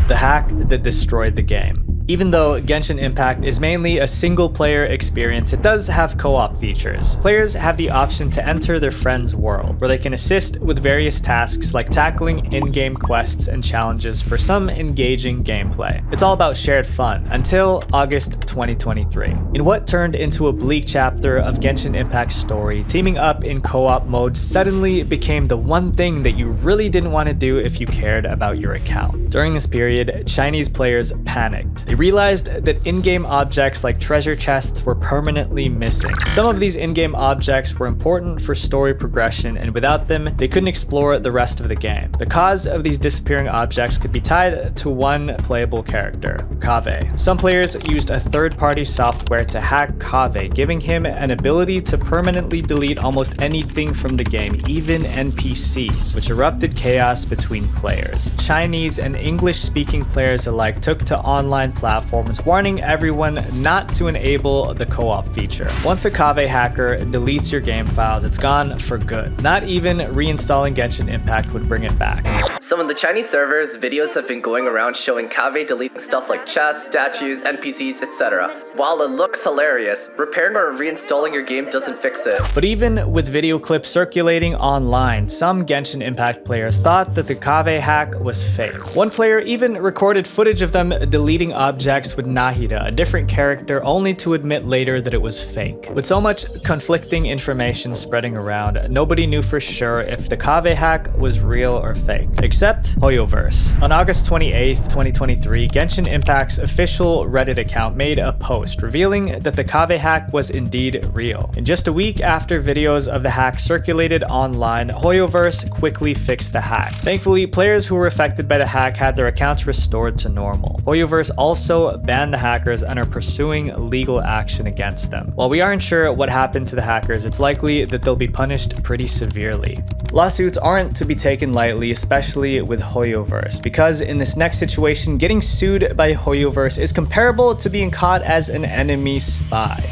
The hack that destroyed the game. Even though Genshin Impact is mainly a single-player experience, it does have co-op features. Players have the option to enter their friend's world, where they can assist with various tasks like tackling in-game quests and challenges for some engaging gameplay. It's all about shared fun, until August 2023. In what turned into a bleak chapter of Genshin Impact's story, teaming up in co-op mode suddenly became the one thing that you really didn't want to do if you cared about your account. During this period, Chinese players panicked. They realized that in-game objects like treasure chests were permanently missing. Some of these in-game objects were important for story progression, and without them, they couldn't explore the rest of the game. The cause of these disappearing objects could be tied to one playable character, Kaveh. Some players used a third-party software to hack Kaveh, giving him an ability to permanently delete almost anything from the game, even NPCs, which erupted chaos between players. Chinese and English-speaking players alike took to online platforms, warning everyone not to enable the co-op feature. Once a Kaveh hacker deletes your game files, it's gone for good. Not even reinstalling Genshin Impact would bring it back. So on the Chinese servers, videos have been going around showing Kaveh deleting stuff like chests, statues, NPCs, etc. While it looks hilarious, repairing or reinstalling your game doesn't fix it. But even with video clips circulating online, some Genshin Impact players thought that the Kaveh hack was fake. One player even recorded footage of them deleting objects with Nahida, a different character, only to admit later that it was fake. With so much conflicting information spreading around, nobody knew for sure if the Kaveh hack was real or fake, except Hoyoverse. On August 28th, 2023, Genshin Impact's official Reddit account made a post revealing that the Kaveh hack was indeed real. And just a week after videos of the hack circulated online, Hoyoverse quickly fixed the hack. Thankfully, players who were affected by the hack had their accounts restored to normal. Hoyoverse also banned the hackers and are pursuing legal action against them. While we aren't sure what happened to the hackers, it's likely that they'll be punished pretty severely. Lawsuits aren't to be taken lightly, especially with Hoyoverse, because in this next situation, getting sued by Hoyoverse is comparable to being caught as an enemy spy.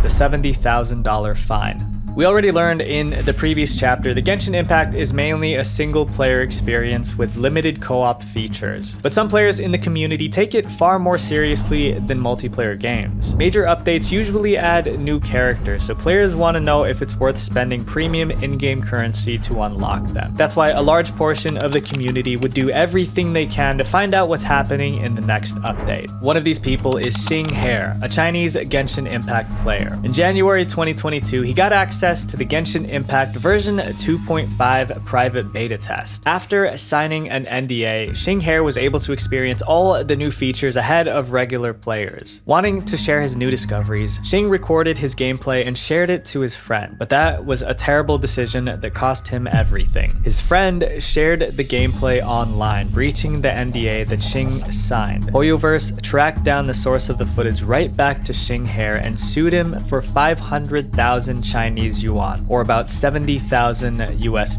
The $70,000 fine. We already learned in the previous chapter that Genshin Impact is mainly a single-player experience with limited co-op features, but some players in the community take it far more seriously than multiplayer games. Major updates usually add new characters, so players want to know if it's worth spending premium in-game currency to unlock them. That's why a large portion of the community would do everything they can to find out what's happening in the next update. One of these people is Xing He, a Chinese Genshin Impact player. In January 2022, he got access to the Genshin Impact version 2.5 private beta test. After signing an NDA, Xing He was able to experience all the new features ahead of regular players. Wanting to share his new discoveries, Xing recorded his gameplay and shared it to his friend, but that was a terrible decision that cost him everything. His friend shared the gameplay online, breaching the NDA that Xing signed. Hoyoverse tracked down the source of the footage right back to Xing He and sued him for 500,000 Chinese yuan, or about $70,000 US.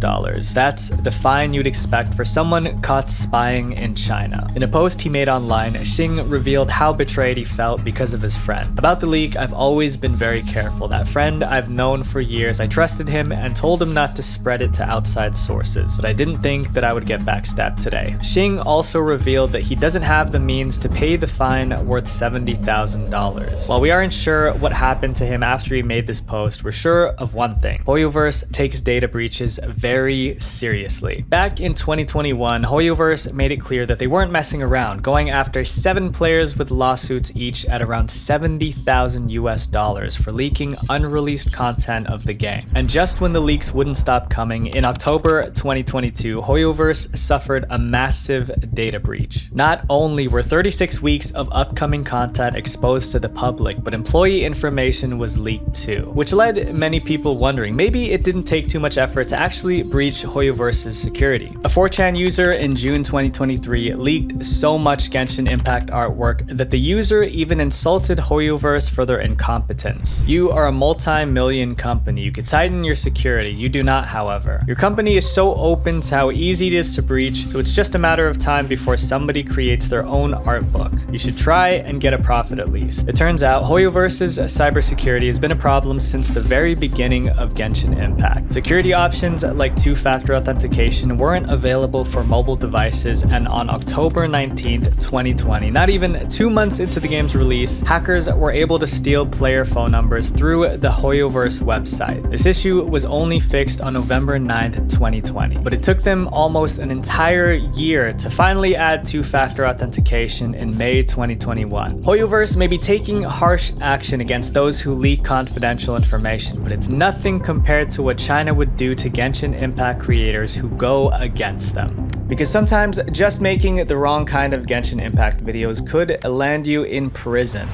That's the fine you'd expect for someone caught spying in China. In a post he made online, Xing revealed how betrayed he felt because of his friend. About the leak, I've always been very careful. That friend I've known for years. I trusted him and told him not to spread it to outside sources, but I didn't think that I would get backstabbed today. Xing also revealed that he doesn't have the means to pay the fine worth $70,000. While we aren't sure what happened to him after he made this post, we're sure of one thing: Hoyoverse takes data breaches very seriously. Back in 2021, Hoyoverse made it clear that they weren't messing around, going after 7 players with lawsuits each at around $70,000 for leaking unreleased content of the game. And just when the leaks wouldn't stop coming, in October 2022, Hoyoverse suffered a massive data breach. Not only were 36 weeks of upcoming content exposed to the public, but employee information was leaked too, which led many people wondering maybe it didn't take too much effort to actually breach Hoyoverse's security. A 4chan user in June 2023 leaked so much Genshin Impact artwork that the user even insulted Hoyoverse for their incompetence. You are a multi-million company. You could tighten your security. You do not, however. Your company is so open to how easy it is to breach, so it's just a matter of time before somebody creates their own art book. You should try and get a profit at least. It turns out Hoyoverse's cybersecurity has been a problem since the very beginning of Genshin Impact. Security options like two-factor authentication weren't available for mobile devices, and on October 19th, 2020, not even 2 months into the game's release, hackers were able to steal player phone numbers through the Hoyoverse website. This issue was only fixed on November 9th, 2020, but it took them almost an entire year to finally add two-factor authentication in May 2021. Hoyoverse may be taking harsh action against those who leak confidential information, but it's nothing compared to what China would do to Genshin Impact creators who go against them. Because sometimes just making the wrong kind of Genshin Impact videos could land you in prison.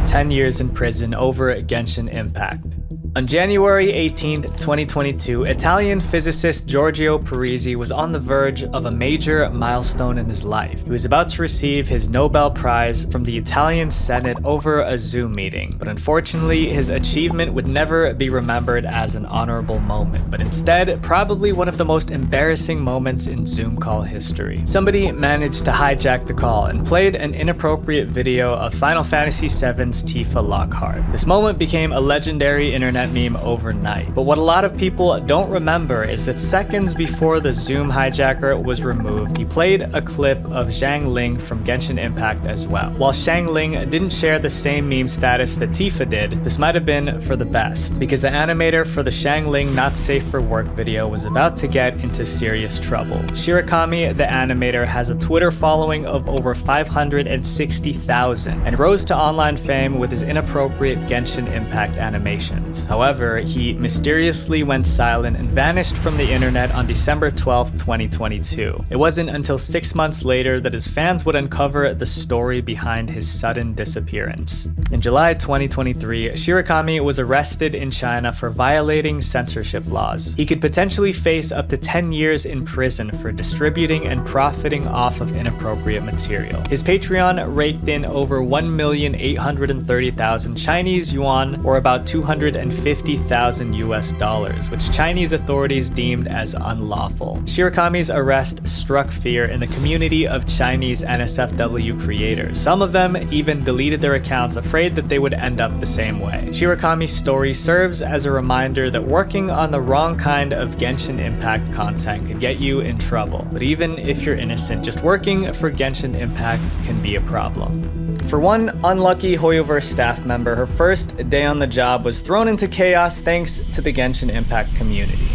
10 years in prison over Genshin Impact. On January 18, 2022, Italian physicist Giorgio Parisi was on the verge of a major milestone in his life. He was about to receive his Nobel Prize from the Italian Senate over a Zoom meeting, but unfortunately, his achievement would never be remembered as an honorable moment, but instead, probably one of the most embarrassing moments in Zoom call history. Somebody managed to hijack the call and played an inappropriate video of Final Fantasy VII's Tifa Lockhart. This moment became a legendary internet meme overnight. But what a lot of people don't remember is that seconds before the Zoom hijacker was removed, he played a clip of Zhang Ling from Genshin Impact as well. While Zhang Ling didn't share the same meme status that Tifa did, this might have been for the best, because the animator for the Zhang Ling Not Safe for Work video was about to get into serious trouble. Shirakami, the animator, has a Twitter following of over 560,000 and rose to online fame with his inappropriate Genshin Impact animations. However, he mysteriously went silent and vanished from the internet on December 12, 2022. It wasn't until 6 months later that his fans would uncover the story behind his sudden disappearance. In July 2023, Shirakami was arrested in China for violating censorship laws. He could potentially face up to 10 years in prison for distributing and profiting off of inappropriate material. His Patreon raked in over 1,830,000 Chinese yuan, or about $250,000 US, which Chinese authorities deemed as unlawful. Shirakami's arrest struck fear in the community of Chinese NSFW creators. Some of them even deleted their accounts, afraid that they would end up the same way. Shirakami's story serves as a reminder that working on the wrong kind of Genshin Impact content could get you in trouble. But even if you're innocent, just working for Genshin Impact can be a problem. For one unlucky Hoyoverse staff member, her first day on the job was thrown into chaos thanks to the Genshin Impact community.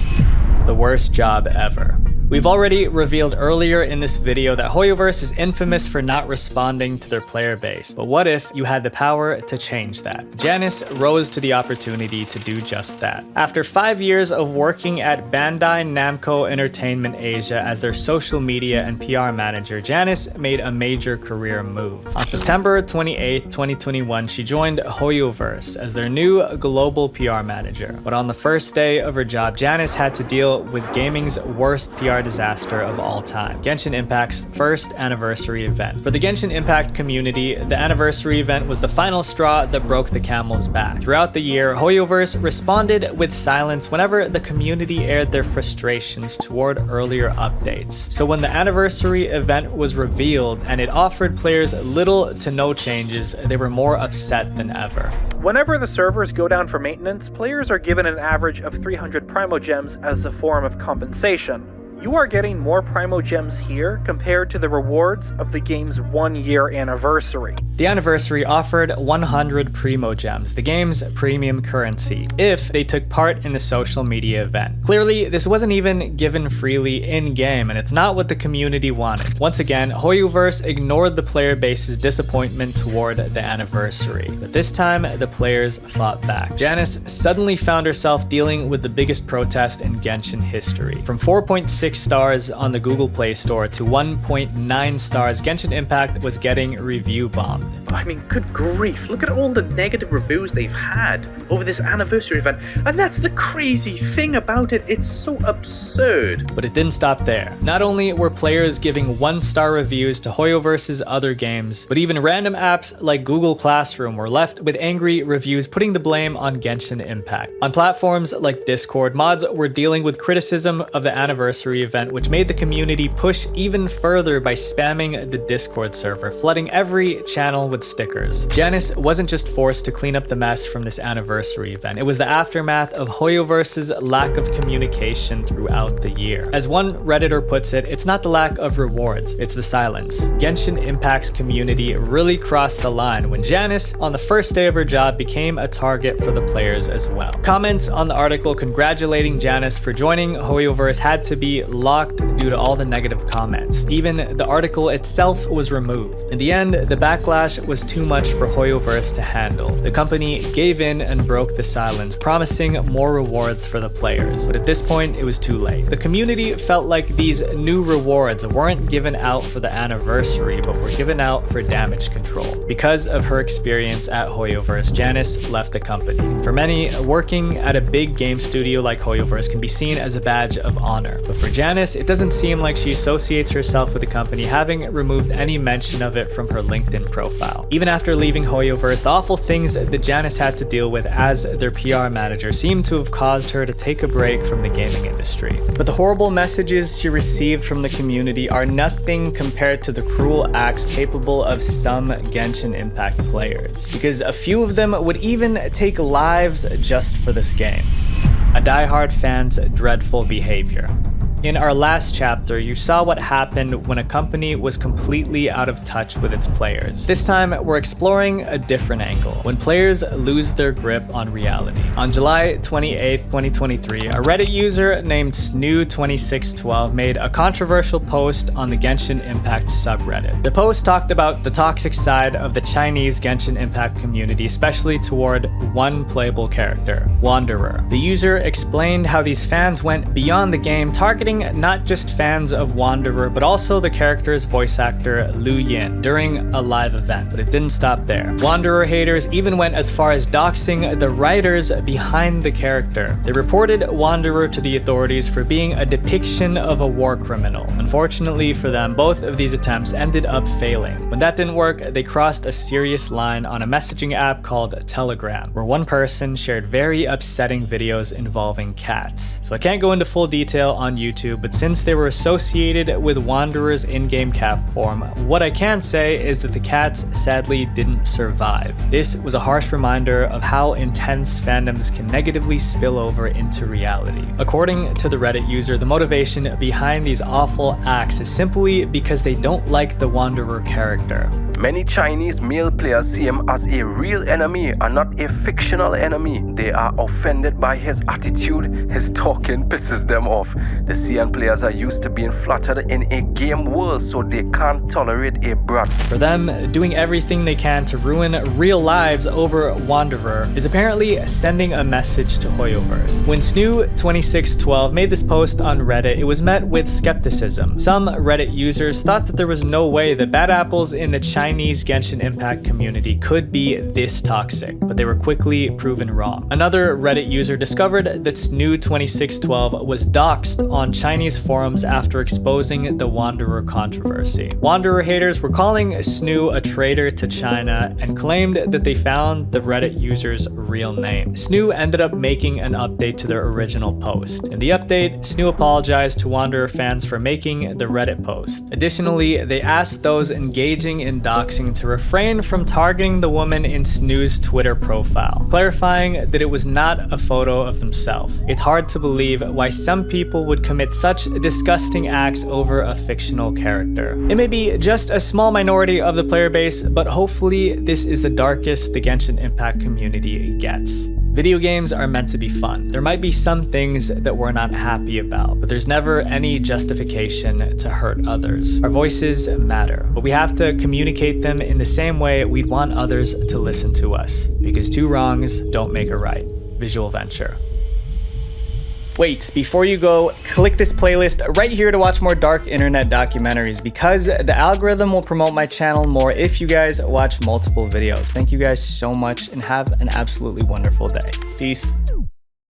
The worst job ever. We've already revealed earlier in this video that Hoyoverse is infamous for not responding to their player base. But what if you had the power to change that? Janice rose to the opportunity to do just that. After 5 years of working at Bandai Namco Entertainment Asia as their social media and PR manager, Janice made a major career move. On September 28, 2021, she joined Hoyoverse as their new global PR manager. But on the first day of her job, Janice had to deal with gaming's worst PR disaster of all time, Genshin Impact's first anniversary event. For the Genshin Impact community, the anniversary event was the final straw that broke the camel's back. Throughout the year, Hoyoverse responded with silence whenever the community aired their frustrations toward earlier updates. So when the anniversary event was revealed and it offered players little to no changes, they were more upset than ever. Whenever the servers go down for maintenance, players are given an average of 300 Primo Gems as a form of compensation. you are getting more Primo Gems here compared to the rewards of the game's 1-year anniversary. The anniversary offered 100 Primo Gems, the game's premium currency, if they took part in the social media event. Clearly, this wasn't even given freely in-game, and it's not what the community wanted. Once again, HoYoverse ignored the player base's disappointment toward the anniversary, but this time the players fought back. Janice suddenly found herself dealing with the biggest protest in Genshin history. From 4.6 stars on the Google Play Store to 1.9 stars, Genshin Impact was getting review bombed. I mean, good grief, look at all the negative reviews they've had over this anniversary event, and that's the crazy thing about it, it's so absurd. But it didn't stop there. Not only were players giving 1-star reviews to HoYoverse's other games, but even random apps like Google Classroom were left with angry reviews putting the blame on Genshin Impact. On platforms like Discord, mods were dealing with criticism of the anniversary event, which made the community push even further by spamming the Discord server, flooding every channel with stickers. Janice wasn't just forced to clean up the mess from this anniversary event, it was the aftermath of HoYoverse's lack of communication throughout the year. As one Redditor puts it, it's not the lack of rewards, it's the silence. Genshin Impact's community really crossed the line when Janice, on the first day of her job, became a target for the players as well. Comments on the article congratulating Janice for joining HoYoverse had to be locked due to all the negative comments. Even the article itself was removed. In the end, the backlash was too much for HoYoverse to handle. The company gave in and broke the silence, promising more rewards for the players. But at this point, it was too late. The community felt like these new rewards weren't given out for the anniversary, but were given out for damage control. Because of her experience at HoYoverse, Janice left the company. For many, working at a big game studio like HoYoverse can be seen as a badge of honor. But for Janice, it doesn't seem like she associates herself with the company, having removed any mention of it from her LinkedIn profile. Even after leaving HoYoverse, the awful things that Janice had to deal with as their PR manager seemed to have caused her to take a break from the gaming industry. But the horrible messages she received from the community are nothing compared to the cruel acts capable of some Genshin Impact players, because a few of them would even take lives just for this game. A diehard fan's dreadful behavior. In our last chapter, you saw what happened when a company was completely out of touch with its players. This time, we're exploring a different angle, when players lose their grip on reality. On July 28, 2023, a Reddit user named Snoo2612 made a controversial post on the Genshin Impact subreddit. The post talked about the toxic side of the Chinese Genshin Impact community, especially toward one playable character, Wanderer. The user explained how these fans went beyond the game, targeting not just fans of Wanderer, but also the character's voice actor, Lu Yin, during a live event. But it didn't stop there. Wanderer haters even went as far as doxing the writers behind the character. They reported Wanderer to the authorities for being a depiction of a war criminal. Unfortunately for them, both of these attempts ended up failing. When that didn't work, they crossed a serious line on a messaging app called Telegram, where one person shared very upsetting videos involving cats. So I can't go into full detail on YouTube, but since they were associated with Wanderer's in-game cat form, what I can say is that the cats sadly didn't survive. This was a harsh reminder of how intense fandoms can negatively spill over into reality. According to the Reddit user, the motivation behind these awful acts is simply because they don't like the Wanderer character. Many Chinese male players see him as a real enemy and not a fictional enemy. They are offended by his attitude, his talking pisses them off. The CN players are used to being flattered in a game world, so they can't tolerate a brat. For them, doing everything they can to ruin real lives over Wanderer is apparently sending a message to HoYoverse. When Snoo2612 made this post on Reddit, it was met with skepticism. Some Reddit users thought that there was no way that bad apples in the Chinese Genshin Impact community could be this toxic, but they were quickly proven wrong. Another Reddit user discovered that Snoo2612 was doxed on Chinese forums after exposing the Wanderer controversy. Wanderer haters were calling Snoo a traitor to China and claimed that they found the Reddit user's real name. Snoo ended up making an update to their original post. In the update, Snoo apologized to Wanderer fans for making the Reddit post. Additionally, they asked those engaging in doxing to refrain from targeting the woman in Snoo's Twitter profile, clarifying that it was not a photo of themselves. It's hard to believe why some people would commit commit such disgusting acts over a fictional character. It may be just a small minority of the player base, but hopefully this is the darkest the Genshin Impact community gets. Video games are meant to be fun. There might be some things that we're not happy about, but there's never any justification to hurt others. Our voices matter, but we have to communicate them in the same way we'd want others to listen to us, because two wrongs don't make a right. Visual Venture. Wait, before you go, click this playlist right here to watch more dark internet documentaries, because the algorithm will promote my channel more if you guys watch multiple videos. Thank you guys so much and have an absolutely wonderful day. Peace.